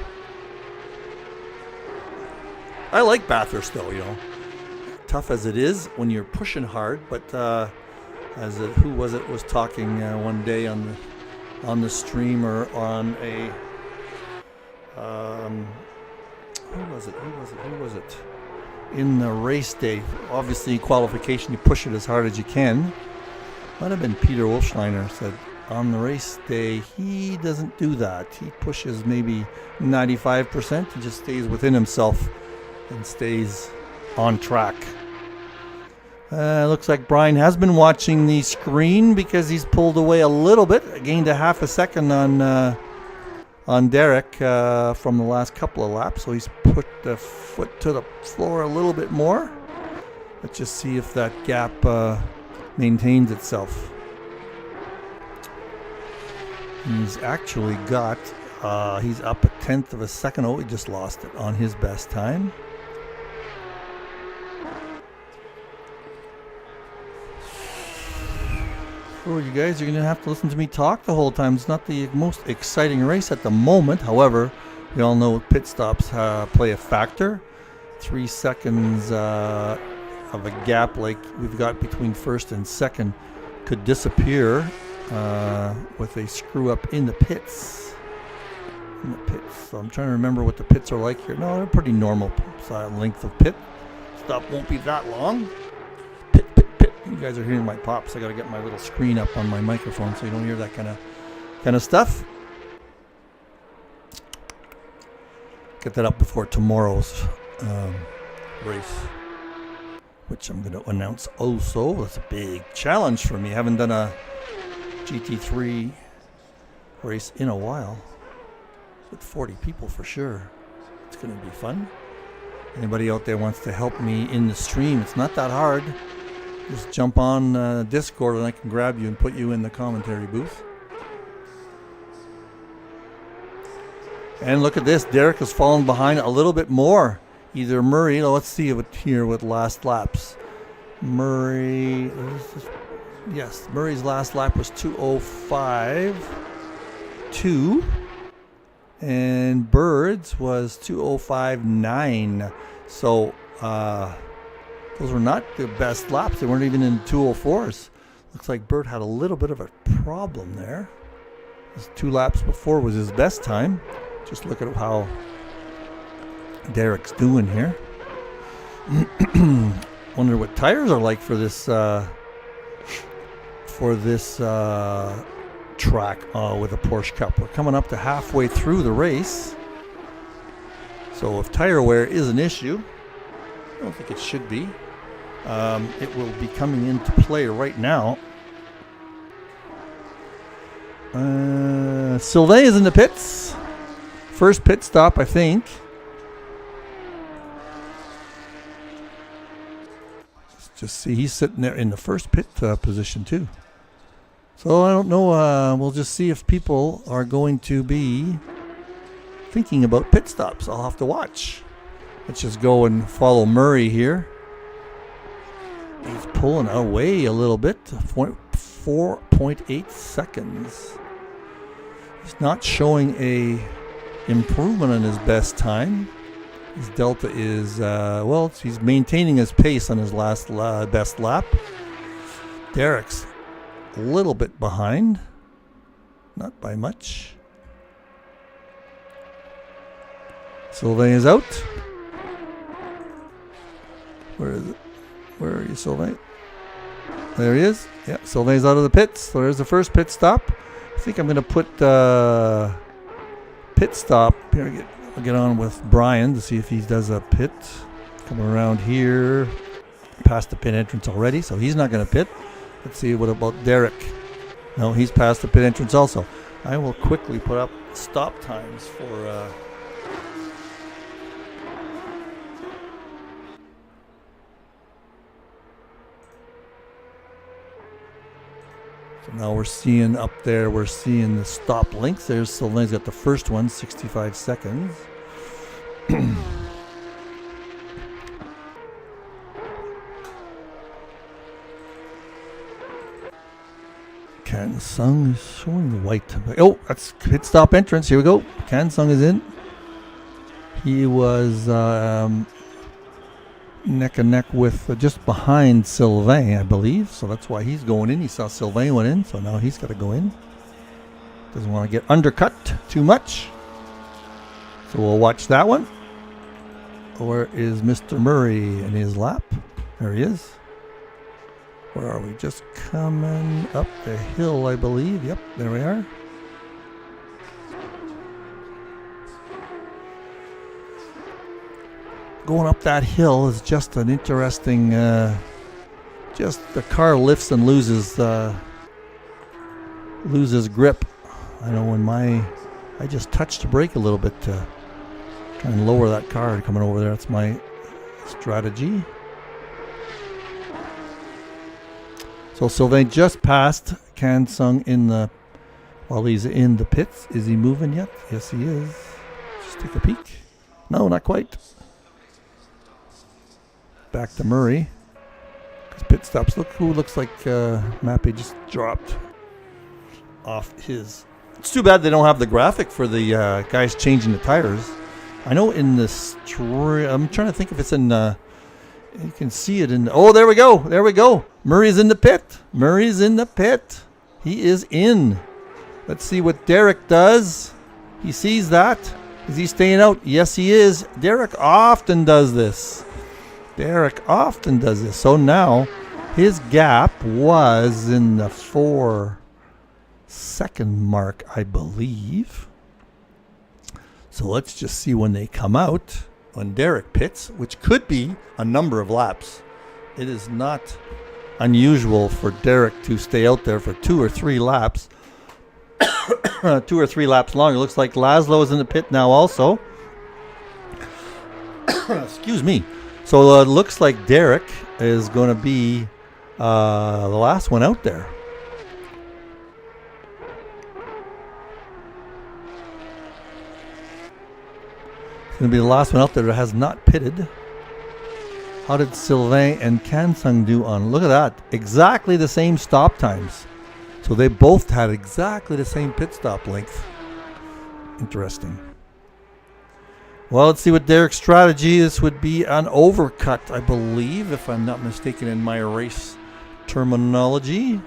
I like Bathurst though, tough as it is when you're pushing hard, but who was talking one day on the stream or on a who was it in the race day? Obviously qualification, you push it as hard as you can. Might have been Peter Wolfschleiner said on the race day he doesn't do that. He pushes maybe 95%. He just stays within himself and stays on track. Looks like Brian has been watching the screen because he's pulled away a little bit. Gained a half a second on Derek from the last couple of laps. So he's put the foot to the floor a little bit more. Let's just see if that gap maintains itself. He's actually got, he's up a tenth of a second. Oh, he just lost it on his best time. Oh, you guys are going to have to listen to me talk the whole time. It's not the most exciting race at the moment. However, we all know pit stops play a factor. 3 seconds of a gap like we've got between first and second could disappear with a screw up in the pits. So I'm trying to remember what the pits are like here. No, they're pretty normal length of pit. Stop won't be that long. You guys are hearing my pops. I got to get my little screen up on my microphone so you don't hear that kind of stuff. Get that up before tomorrow's race, which I'm going to announce also. That's a big challenge for me. I haven't done a GT3 race in a while with 40 people for sure. It's going to be fun. Anybody out there wants to help me in the stream, it's not that hard. Just jump on Discord and I can grab you and put you in the commentary booth. And look at this. Derek has fallen behind a little bit more. Either Murray, let's see it here with last laps. Murray's last lap was 2:05.2. And Bird's was 2:05.9. So, those were not the best laps. They weren't even in 2:04s. Looks like Bird had a little bit of a problem there. His 2 laps before was his best time. Just look at how Derek's doing here. Wonder what tires are like for this track with a Porsche Cup. We're coming up to halfway through the race. So if tire wear is an issue, I don't think it should be. It will be coming into play right now. Sylvain is in the pits. First pit stop, I think. Let's just see, he's sitting there in the first pit position too. So I don't know. We'll just see if people are going to be thinking about pit stops. I'll have to watch. Let's just go and follow Murray here. He's pulling away a little bit. 4.8 seconds. He's not showing a improvement in his best time. His delta is, he's maintaining his pace on his last best lap. Derek's a little bit behind, not by much. Sylvain is out. Where is it? Where are you, Sylvain? There he is. Yeah, Sylvain's out of the pits. So there's the first pit stop. I think I'm going to put pit stop. Here, I'll get on with Brian to see if he does a pit. Coming around here. Past the pit entrance already, so he's not going to pit. Let's see, what about Derek? No, he's past the pit entrance also. I will quickly put up stop times for... So now we're seeing up there, we're seeing the stop links. There's Sylvain's got the first one, 65 seconds. Kan Sung is showing the white. Oh, that's pit stop entrance. Here we go. Kan Sung is in. He was neck and neck with just behind Sylvain, I believe. So that's why he's going in. He saw Sylvain went in, so now he's got to go in. Doesn't want to get undercut too much. So we'll watch that one. Where is Mr. Murray in his lap? There he is. Where are we? Just coming up the hill, I believe. Yep, there we are. Going up that hill is just an interesting, just the car lifts and loses grip. I know when I just touched the brake a little bit to try and lower that car coming over there. That's my strategy. So Sylvain just passed Kan Sung while he's in the pits. Is he moving yet? Yes, he is. Just take a peek. No, not quite. Back to Murray. His pit stops. Look who looks like Mappy just dropped off his. It's too bad they don't have the graphic for the guys changing the tires. I know in this. I'm trying to think if it's in. You can see it in. Oh, there we go. There we go. Murray's in the pit. Murray's in the pit. He is in. Let's see what Derek does. He sees that. Is he staying out? Yes, he is. Derek often does this. Derek often does this. So now his gap was in the 4-second mark, I believe. So let's just see when they come out. When Derek pits, which could be a number of laps. It is not unusual for Derek to stay out there for 2 or 3 laps. 2 or 3 laps long. It looks like Laszlo is in the pit now also. Excuse me. So it looks like Derek is going to be the last one out there. It's going to be the last one out there that has not pitted. How did Sylvain and Kan Sung do on? Look at that. Exactly the same stop times. So they both had exactly the same pit stop length. Interesting. Well, let's see what Derek's strategy. This would be an overcut, I believe, if I'm not mistaken in my race terminology.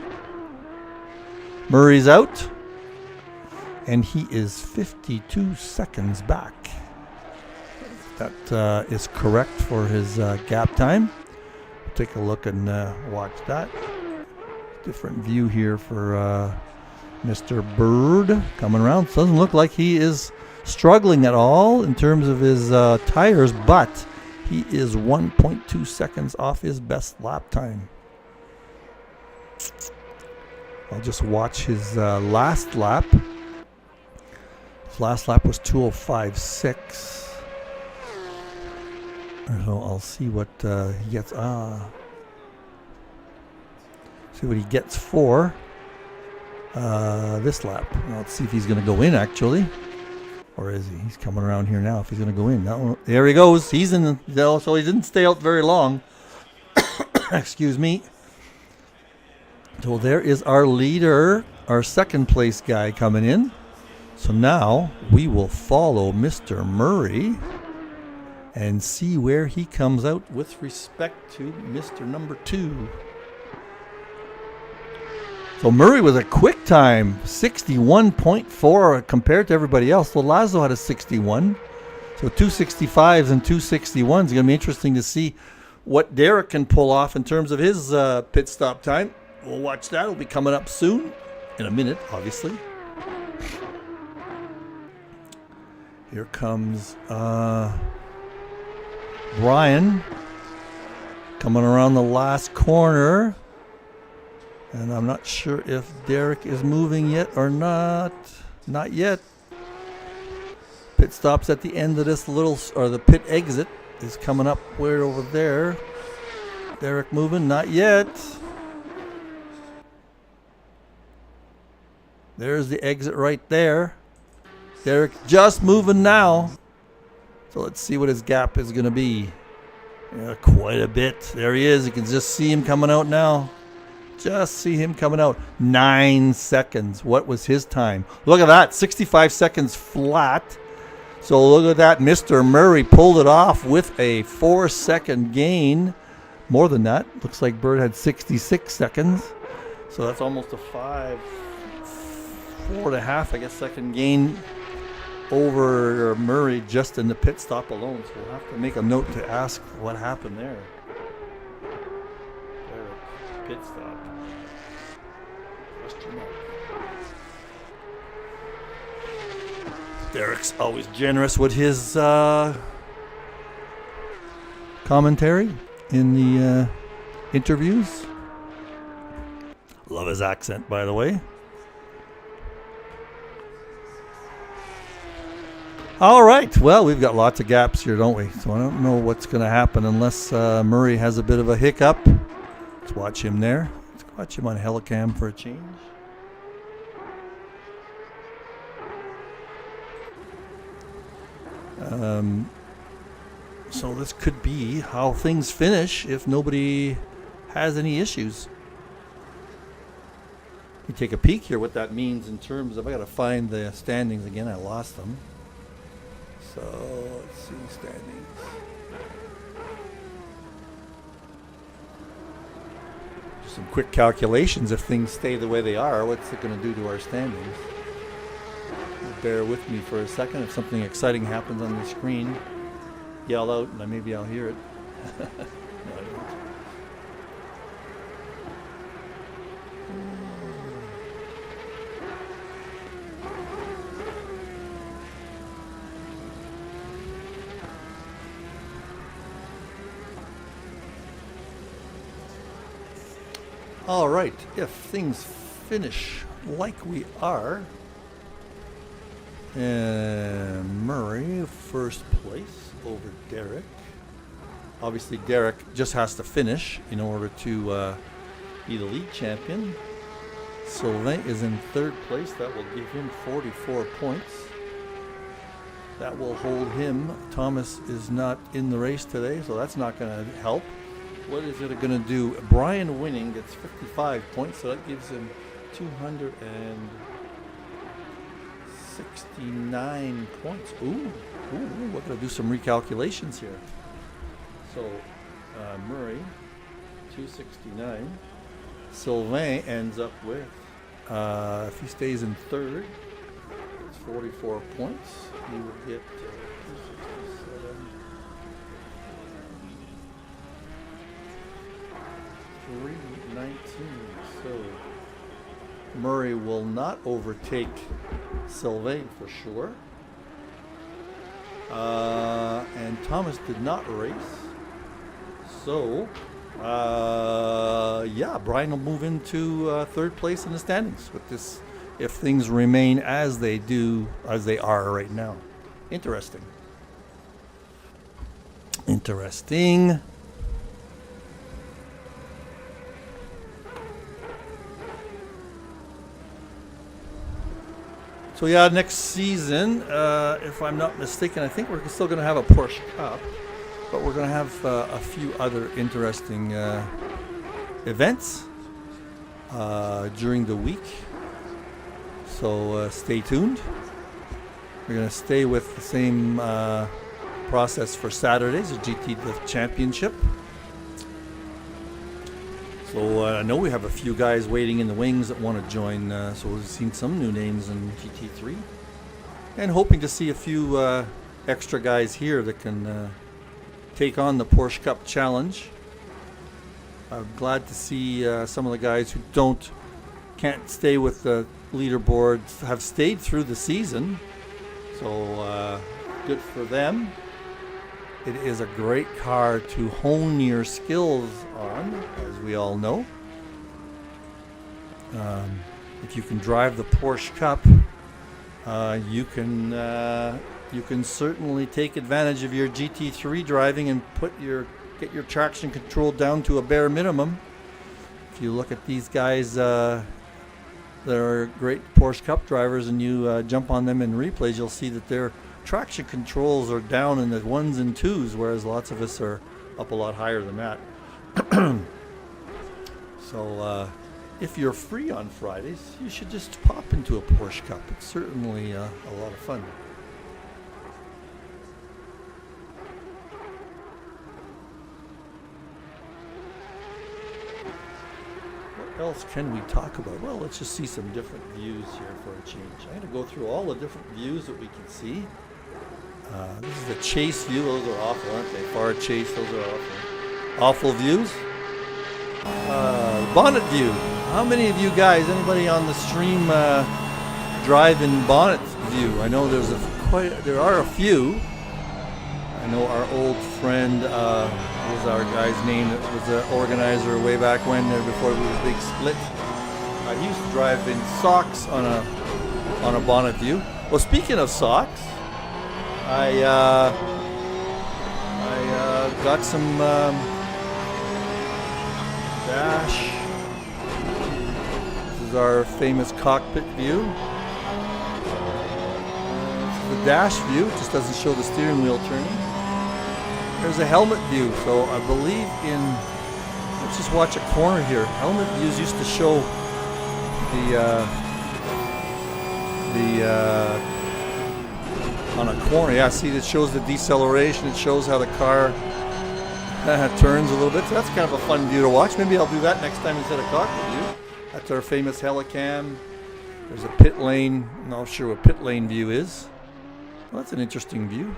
Murray's out. And he is 52 seconds back. That is correct for his gap time. Take a look and watch that. Different view here for Mr. Bird coming around. Doesn't look like he is struggling at all in terms of his tires, but he is 1.2 seconds off his best lap time. I'll just watch his last lap. His last lap was 2:05.6. So I'll see what he gets. See what he gets for this lap. Let's see if he's going to go in actually, or is he? He's coming around here now. If he's going to go in, there he goes. He's in. So he didn't stay out very long. Excuse me. So there is our leader, our second place guy coming in. So now we will follow Mr. Murray and see where he comes out with respect to Mr. number 2. So Murray was a quick time, 61.4 compared to everybody else. So Lazo had a 61. So 265s and 261s. It's going to be interesting to see what Derek can pull off in terms of his pit stop time. We'll watch that. It'll be coming up soon. In a minute, obviously. Here comes Brian coming around the last corner. And I'm not sure if Derek is moving yet or not. Not yet. Pit stops at the end of this little, or the pit exit is coming up way over there. Derek moving? Not yet. There's the exit right there. Derek just moving now. So let's see what his gap is going to be. Yeah, quite a bit. There he is. You can just see him coming out now. Just see him coming out. 9 seconds. What was his time? Look at that. 65 seconds flat. So look at that. Mr. Murray pulled it off with a 4-second gain. More than that. Looks like Bird had 66 seconds. So that's almost a 4.5, I guess, second gain over Murray just in the pit stop alone. So we'll have to make a note to ask what happened there. Pit stop. Derek's always generous with his commentary in the interviews. Love his accent, by the way. All right. Well, we've got lots of gaps here, don't we? So I don't know what's going to happen unless Murray has a bit of a hiccup. Let's watch him there. Let's watch him on Helicam for a change. So this could be how things finish if nobody has any issues. You take a peek here what that means in terms of, I got to find the standings again. I lost them. So let's see standings. Just some quick calculations. If things stay the way they are, what's it going to do to our standings? Bear with me for a second. If something exciting happens on the screen, yell out and maybe I'll hear it. No, I don't. All right, if things finish like we are, and Murray, first place over Derek. Obviously, Derek just has to finish in order to be the league champion. Sylvain is in third place. That will give him 44 points. That will hold him. Thomas is not in the race today, so that's not going to help. What is it going to do? Brian winning gets 55 points, so that gives him 269 points. Ooh, we're going to do some recalculations here. So, Murray, 269. Sylvain ends up with, if he stays in third, it's 44 points. He will get 267. 319. So Murray will not overtake Sylvain for sure. And Thomas did not race. So, Brian will move into third place in the standings with this, if things remain as they are right now. Interesting. So next season, if I'm not mistaken, I think we're still going to have a Porsche Cup, but we're going to have a few other interesting events. during the week. So stay tuned. We're going to stay with the same process for Saturdays, the GT Lift Championship. So I know we have a few guys waiting in the wings that want to join. So we've seen some new names in GT3. And hoping to see a few extra guys here that can take on the Porsche Cup Challenge. I'm glad to see some of the guys who can't stay with the leaderboard have stayed through the season. So good for them. It is a great car to hone your skills on, as we all know. If you can drive the Porsche Cup, you can certainly take advantage of your GT3 driving and get your traction control down to a bare minimum. If you look at these guys that are great Porsche Cup drivers and you jump on them in replays, you'll see that their traction controls are down in the 1s and 2s, whereas lots of us are up a lot higher than that. So if you're free on Fridays, you should just pop into a Porsche Cup. It's certainly a lot of fun. What else can we talk about? Well, let's just see some different views here for a change. I'm going to go through all the different views that we can see. This is the chase view. Those are awful, aren't they? Far chase, those are awful. Awful views. Bonnet view. How many of you guys, anybody on the stream, drive in bonnet view? I know there are a few. I know our old friend, what was our guy's name that was the organizer way back when, there before we were a big split. He used to drive in socks on a bonnet view. Well, speaking of socks, I got some dash. This is our famous cockpit view. This is the dash view. It just doesn't show the steering wheel turning. There's a helmet view. So I believe let's just watch a corner here. Helmet views used to show on a corner. Yeah, see, it shows the deceleration. It shows how the car turns a little bit. So that's kind of a fun view to watch. Maybe I'll do that next time instead of cockpit view. That's our famous helicam. There's a pit lane. I'm not sure what pit lane view is. Well, that's an interesting view.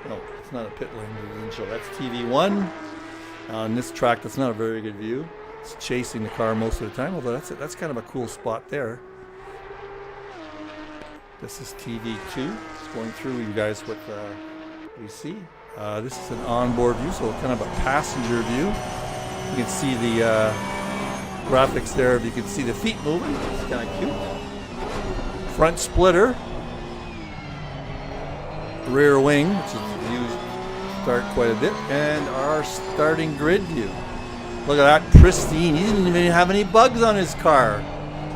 No, it's not a pit lane view. It doesn't show. That's TV1. On this track, that's not a very good view. It's chasing the car most of the time, although that's kind of a cool spot there. This is TV2. It's going through you guys what you see. This is an onboard view, so kind of a passenger view. You can see the graphics there. You can see the feet moving. It's kind of cute. Front splitter. Rear wing, which is used to start quite a bit. And our starting grid view. Look at that, pristine. He didn't even have any bugs on his car.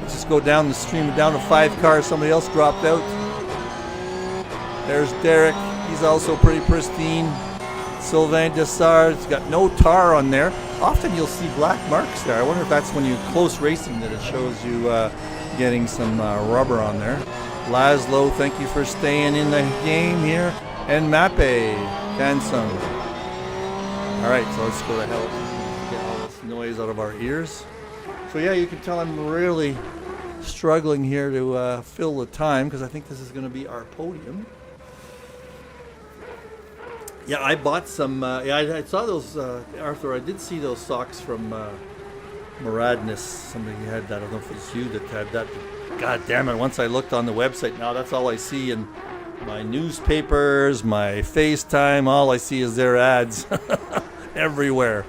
Let's just go down the stream, down to 5 cars. Somebody else dropped out. There's Derek. He's also pretty pristine. Sylvain Dessard's got no tar on there. Often you'll see black marks there. I wonder if that's when you close racing that it shows you getting some rubber on there. Laszlo, thank you for staying in the game here. And Mappe, Kansung. All right, so let's go to hell. Get all this noise out of our ears. So yeah, you can tell I'm really struggling here to fill the time because I think this is going to be our podium. Yeah, I bought some. I saw those, Arthur. I did see those socks from Muradness. Somebody had that. I don't know if it was you that had that. God damn it! Once I looked on the website, now that's all I see in my newspapers, my FaceTime. All I see is their ads everywhere.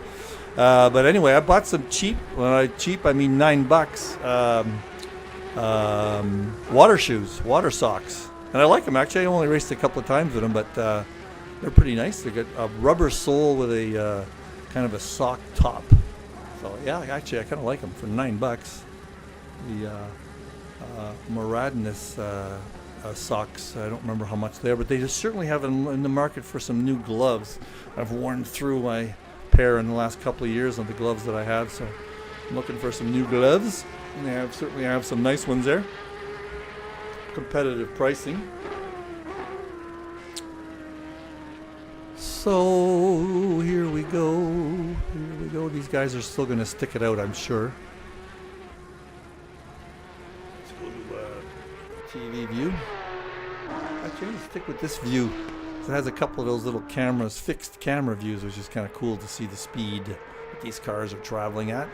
But anyway, I bought some cheap. When I cheap, I mean $9. Water shoes, water socks, and I like them. Actually, I only raced a couple of times with them, but they're pretty nice. They got a rubber sole with a kind of a sock top. So yeah, actually, I kind of like them for $9. The Muradness socks. I don't remember how much they are, but they just certainly have them in the market for some new gloves. I've worn through my pair in the last couple of years of the gloves that I have, so I'm looking for some new gloves, and they certainly have some nice ones there. Competitive pricing. So here we go. Here we go. These guys are still going to stick it out, I'm sure. Let's go to TV view. Actually, I'm going to stick with this view. It has a couple of those little cameras, fixed camera views, which is kind of cool to see the speed that these cars are traveling at.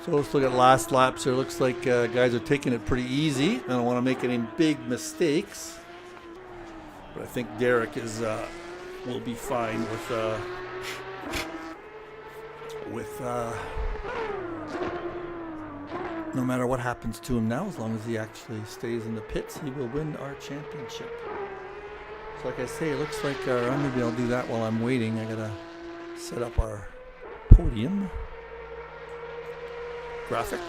So let's look at last laps here. Looks like guys are taking it pretty easy. I don't want to make any big mistakes. But I think Derek will be fine with no matter what happens to him now, as long as he actually stays in the pits, he will win our championship. So like I say, it looks like maybe I'll do that while I'm waiting. I gotta set up our podium graphic.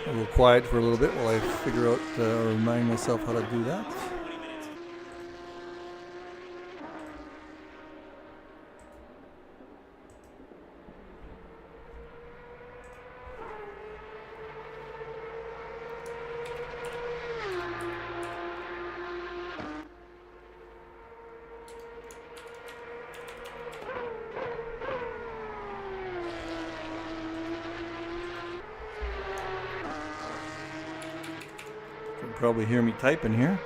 A little quiet for a little bit while I figure out or remind myself how to do that. You can probably hear me typing here.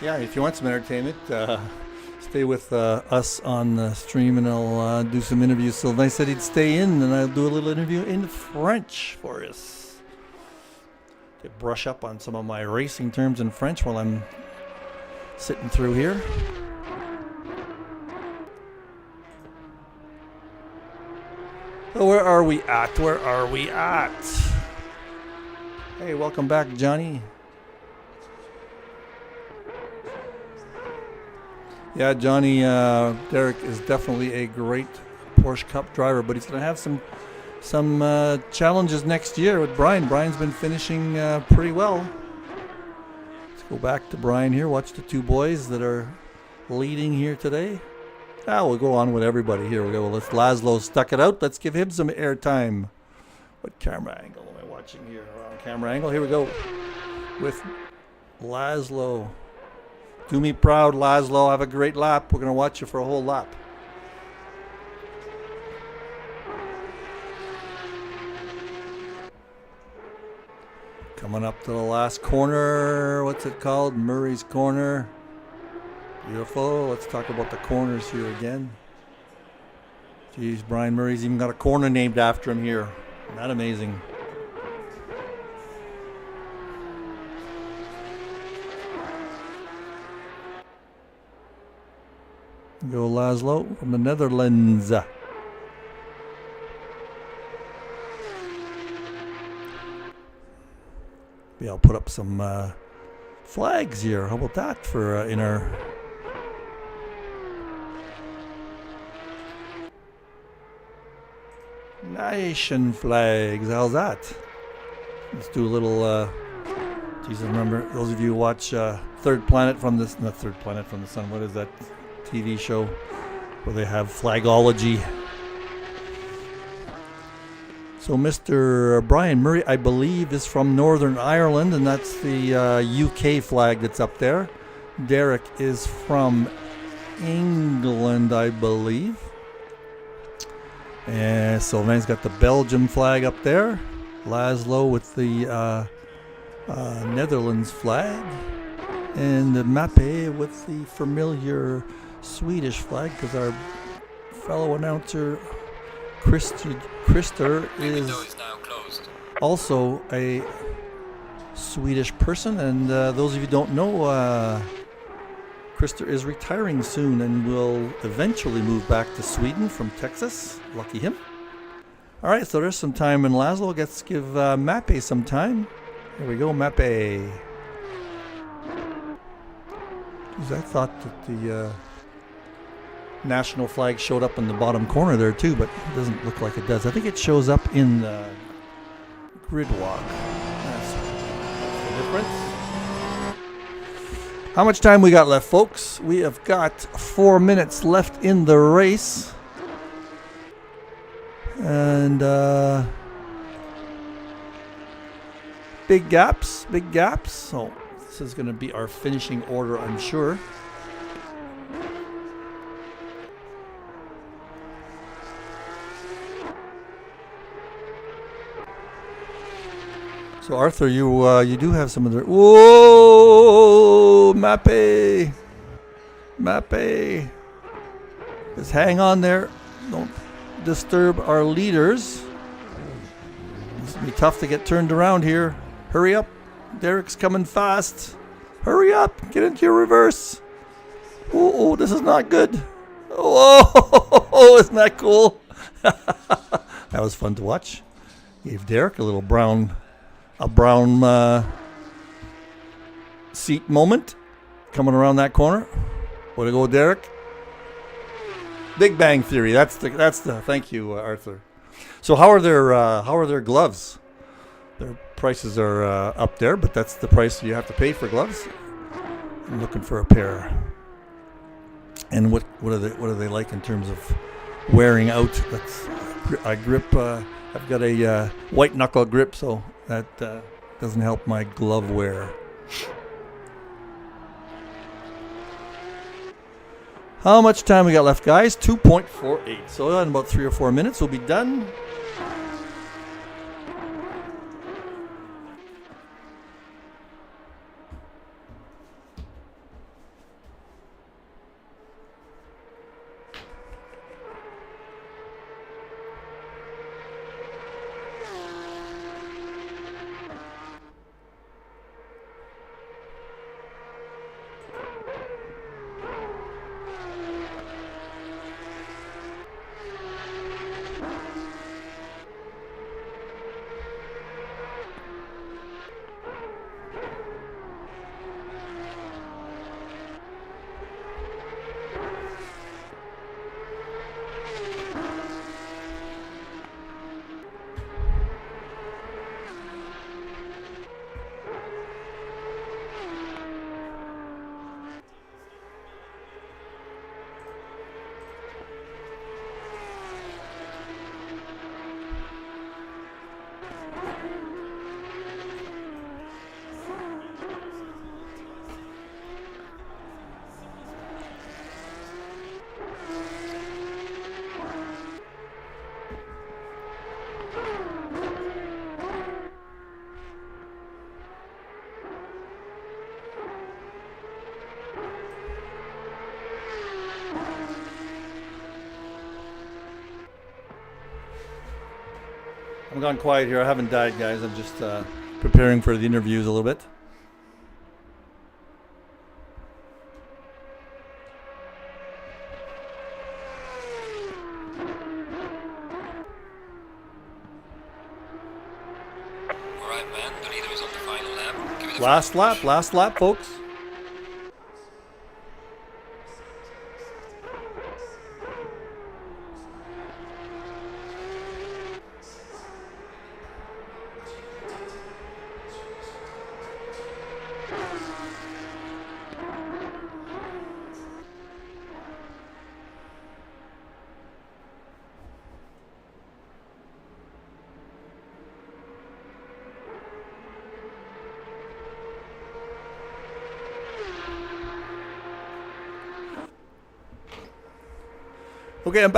Yeah, if you want some entertainment, stay with us on the stream, and I'll do some interviews. Sylvain said he'd stay in, and I'll do a little interview in French for us. To brush up on some of my racing terms in French while I'm sitting through here. So where are we at? Where are we at? Hey, welcome back, Johnny. Yeah, Johnny, Derek is definitely a great Porsche Cup driver, but he's going to have some challenges next year with Brian. Brian's been finishing pretty well. Let's go back to Brian here. Watch the two boys that are leading here today. We'll go on with everybody. Here we go. Let's Laszlo stuck it out. Let's give him some airtime. What camera angle am I watching here? Wrong camera angle. Here we go with Laszlo. Do me proud, Laszlo. Have a great lap. We're going to watch you for a whole lap. Coming up to the last corner. What's it called? Murray's Corner. Beautiful. Let's talk about the corners here again. Geez, Brian Murray's even got a corner named after him here. Isn't that amazing? Go Laszlo from the Netherlands. Maybe I'll put up some flags here. How about that for in our nation flags? How's that? Let's do a little Jesus, remember those of you who watch Third Planet from the not Third Planet from the Sun. What is that TV show where they have flagology? So Mr. Brian Murray, I believe, is from Northern Ireland, and that's the UK flag that's up there. Derek is from England, I believe. And Sylvain's got the Belgium flag up there. Laszlo with the Netherlands flag. And Mappe with the familiar Swedish flag, because our fellow announcer Christer is also a Swedish person, and those of you who don't know, Christer is retiring soon and will eventually move back to Sweden from Texas. Lucky him. All right, so there's some time, and Laszlo gets to give Mappe some time. Here we go, Mappe. I thought that the national flag showed up in the bottom corner there too, but it doesn't look like it does. I think it shows up in the grid walk. That's the difference. How much time we got left, folks? We have got 4 minutes left in the race. And big gaps, big gaps. So this is going to be our finishing order, I'm sure. So Arthur, you do have some of the. Whoa, Mappe, just hang on there. Don't disturb our leaders. This will be tough to get turned around here. Hurry up, Derek's coming fast. Hurry up, get into your reverse. Oh, this is not good. Oh, isn't that cool? That was fun to watch. Gave Derek a little brown seat moment coming around that corner. Way to go, Derek. Big Bang Theory. That's the. Thank you, Arthur. So how are their gloves? Their prices are up there, but that's the price you have to pay for gloves. I'm looking for a pair. And what are they like in terms of wearing out? That's a grip. I've got a white knuckle grip, so that doesn't help my glove wear. How much time we got left, guys? 2.48. So in about 3 or 4 minutes, we'll be done. I'm gone quiet here. I haven't died, guys. I'm just preparing for the interviews a little bit. All right, man. The leader is on the final lap. Give it a Last lap, folks. Okay, I'm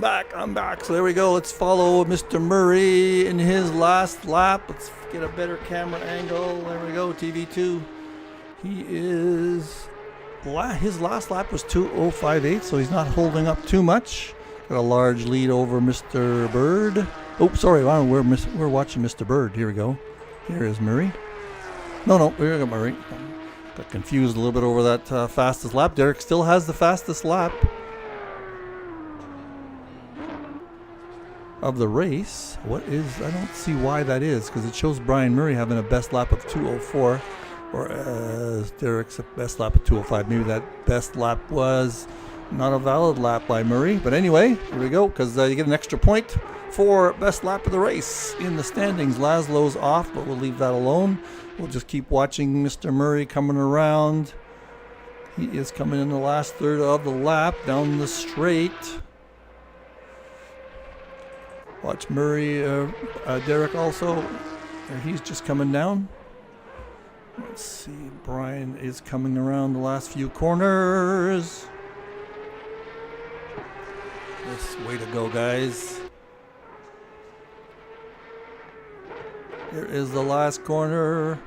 back. So there we go. Let's follow Mr. Murray in his last lap. Let's get a better camera angle. There we go, TV2. He is... His last lap was 2:05.8, so he's not holding up too much. Got a large lead over Mr. Bird. Oh, sorry, we're watching Mr. Bird. Here we go. Here is Murray. No, we got Murray. Got confused a little bit over that fastest lap. Derek still has the fastest lap of the race. I don't see why that is, because it shows Brian Murray having a best lap of 2:04, or Derek's best lap of 2:05. Maybe that best lap was not a valid lap by Murray. But anyway, here we go, because you get an extra point for best lap of the race in the standings. Laszlo's off, but we'll leave that alone. We'll just keep watching Mr. Murray coming around. He is coming in the last third of the lap down the straight. Watch Murray, Derek also. He's just coming down. Let's see, Brian is coming around the last few corners. Yes, way to go, guys. Here is the last corner.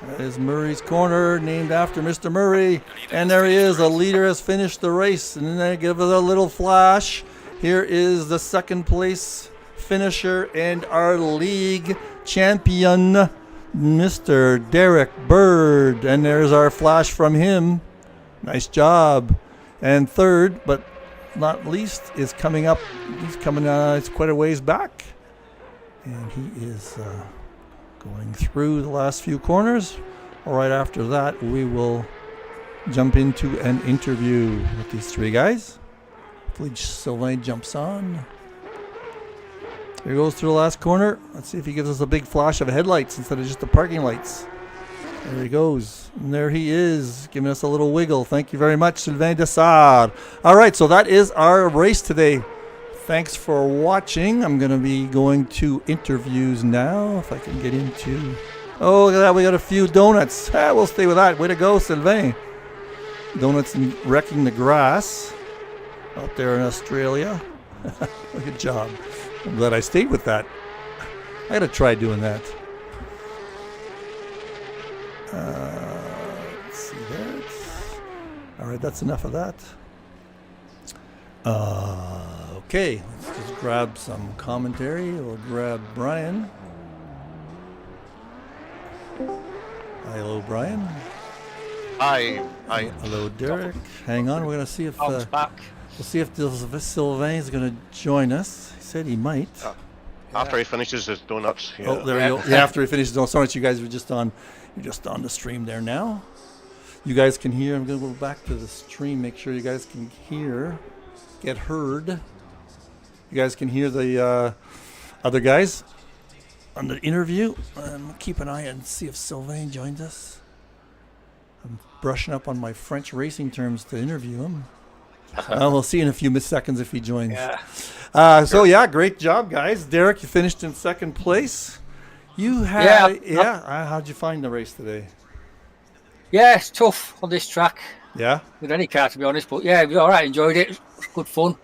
That is Murray's corner, named after Mr. Murray. And there he is, the leader has finished the race. And then they give it a little flash. Here is the second place finisher and our league champion, Mr. Derek Bird. And there's our flash from him. Nice job. And third, but not least, is coming up. He's coming, it's quite a ways back. And he is going through the last few corners. Right after that, we will jump into an interview with these three guys. Hopefully Sylvain jumps on. Here he goes through the last corner. Let's see if he gives us a big flash of headlights instead of just the parking lights. There he goes. And there he is, giving us a little wiggle. Thank you very much, Sylvain Dessart. All right, so that is our race today. Thanks for watching. I'm going to be going to interviews now, if I can get into... Oh, look at that. We got a few donuts. We'll stay with that. Way to go, Sylvain. Donuts wrecking the grass out there in Australia. Good job. I'm glad I stayed with that. I got to try doing that. Let's see there. All right, that's enough of that. Okay, let's just grab some commentary. We'll grab Brian. Hi, hello, Brian. Hi. Hello, Derek. Hang on, we're gonna see if back. we'll see if Sylvain is gonna join us. He said he might. After he finishes his donuts. Yeah. Oh, there we go. Yeah, after he finishes his donuts. You guys were just on. You're just on the stream there now. You guys can hear. I'm gonna go back to the stream. Make sure you guys can hear. Get heard. You guys can hear the other guys on the interview. Keep an eye and see if Sylvain joins us. I'm brushing up on my French racing terms to interview him. We'll see in a few seconds if he joins. Yeah. So yeah, great job, guys. Derek, you finished in second place. You had how'd you find the race today? Yeah, it's tough on this track. Yeah. With any car, to be honest, but yeah, it was all right. Enjoyed it. It was good fun.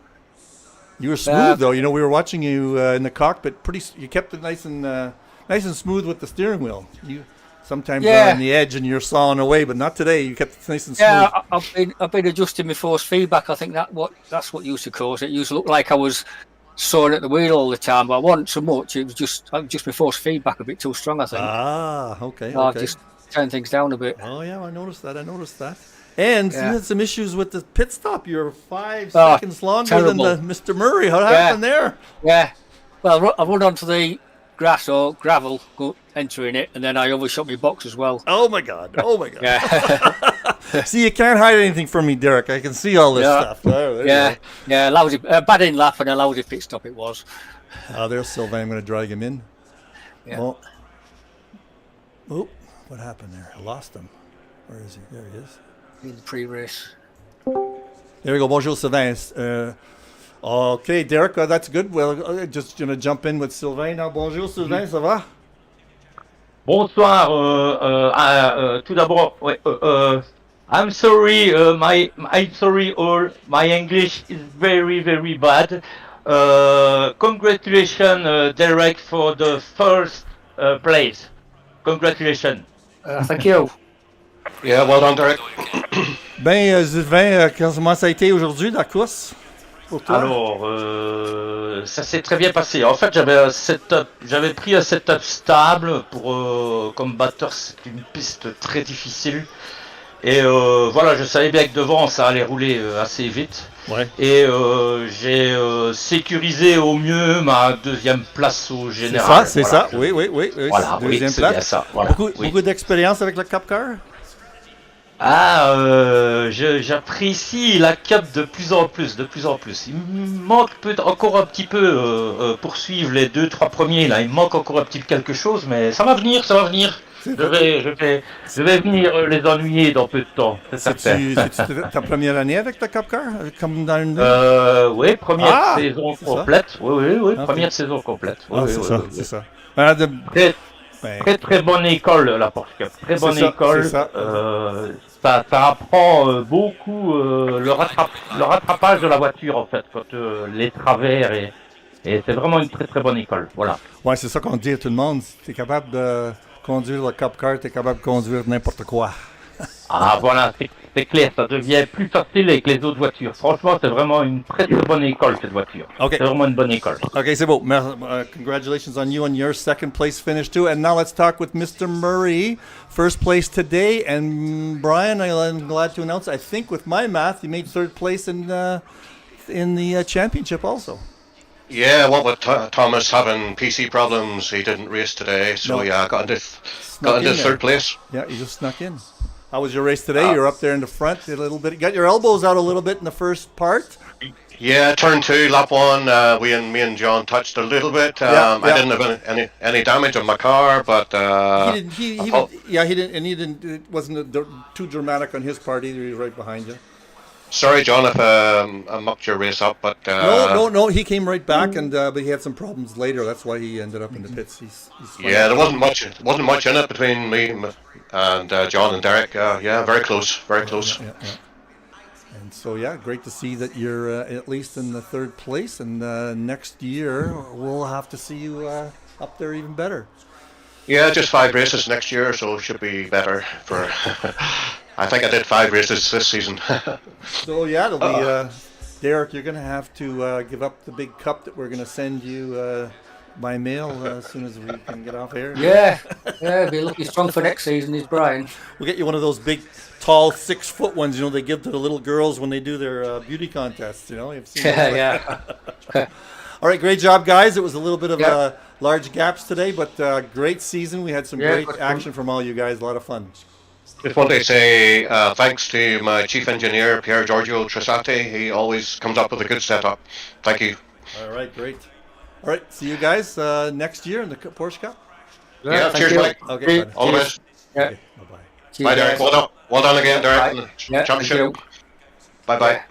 You were smooth though. You know, we were watching you in the cockpit. You kept it nice and smooth with the steering wheel. You sometimes are on the edge and you're sawing away, but not today. You kept it nice and smooth. Yeah, I've been adjusting my force feedback. I think that's what used to cause it. It used to look like I was sawing at the wheel all the time, but I wasn't so much. It was just my force feedback a bit too strong, I think. Okay. I've just turned things down a bit. Oh yeah, I noticed that. And you had some issues with the pit stop. You're 5 seconds longer terrible. than Mr. Murray. What happened there? Yeah. Well, I run onto the grass or gravel entering it, and then I overshot my box as well. Oh my god. Yeah. See, you can't hide anything from me, Derek. I can see all this stuff. Yeah, lousy, bad in lap and a lousy pit stop it was. There's Sylvain. I'm going to drag him in. Yeah. Oh, what happened there? I lost him. Where is he? There he is. In the pre-race. There we go. Bonjour, Sylvain. Okay, Derek, that's good. Well, just going to jump in with Sylvain now. Bonjour, Sylvain, ça va? Bonsoir. Tout d'abord, I'm sorry, I'm sorry all. My English is very, very bad. Congratulations, Derek, for the first place. Congratulations. Thank you. Yeah, well done, Derek. Ben, Sylvain, comment ça a été aujourd'hui la course pour toi? Alors, ça s'est très bien passé. En fait, j'avais pris un setup stable pour comme batteur. C'est une piste très difficile. Et voilà, je savais bien que devant, ça allait rouler assez vite. Ouais. Et j'ai sécurisé au mieux ma deuxième place au général. C'est Voilà. ça. Oui. Voilà, Deuxième oui, c'est place. bien ça. Voilà, Beaucoup, oui. beaucoup d'expérience avec le Cup Car? Ah, j'apprécie la Cup de plus en plus, de plus en plus. Il me manque encore un petit peu pour suivre les 2-3 premiers là. Il me manque encore un petit quelque chose, mais ça va venir, ça va venir. Je vais venir les ennuyer dans peu de temps, c'est certain. C'est-tu ta première année avec le Cup Car? Comme dans une... Oui, première Ah, saison c'est complète. Oui, Ok. première saison complète. Oui, Ah, oui, c'est oui, ça, oui, c'est oui. ça. Ben, Très bonne école la Porsche Cup. Très bonne ça, école. c'est ça. Ça apprend beaucoup le rattrapage de la voiture en fait, quand les travers et c'est vraiment une très bonne école. Voilà. ouais, c'est ça qu'on dit à tout le monde. Si t'es capable de conduire le Cup Car, t'es capable de conduire n'importe quoi. Ah voilà, c'est clair, ça devient plus facile avec les autres voitures. Franchement, c'est vraiment une très bonne école cette voiture. Ok. C'est vraiment une bonne école. Okay, c'est beau. Congratulations on you and your second place finish too. And now let's talk with Mr. Murray, first place today. And Brian, I'm glad to announce, I think with my math, you made third place in the championship also. Yeah, what with Thomas having PC problems, he didn't race today. So No. yeah, got into in there. third place. Yeah, you just snuck in. How was your race today? You're up there in the front a little bit. You got your elbows out a little bit in the first part. Yeah, turn 2, lap 1. Me and John touched a little bit. Yeah. I didn't have any damage on my car, but He didn't, and he didn't. It wasn't too dramatic on his part either. He was right behind you. sorry, John, if I mucked your race up. But No. He came right back, and but he had some problems later. That's why he ended up in the pits. He's yeah, there wasn't much in it between me and John and Derek. Yeah, very close, very close. Yeah. And so, yeah, great to see that you're at least in the third place. And next year, we'll have to see you up there even better. Yeah, just 5 races next year, so it should be better for. I think I did 5 races this season. So, yeah, it'll be Derek. You're going to have to give up the big cup that we're going to send you by mail as soon as we can get off air. Yeah, be looking strong for next season, is Brian. We'll get you one of those big, tall, 6-foot ones. You know, they give to the little girls when they do their beauty contests. You know, you've seen those. Yeah. All right, great job, guys. It was a little bit of large gaps today, but great season. We had some great action from all you guys. A lot of fun. Just want to say thanks to my chief engineer, Pier Giorgio Trissati. He always comes up with a good setup. Thank you. All right, great. All right, see you guys next year in the Porsche Cup. Yeah, cheers, Mike. Okay, bye. All the best. Yeah. Bye-bye. Bye, Derek. Well done again, Derek. Yeah, Championship. Bye-bye.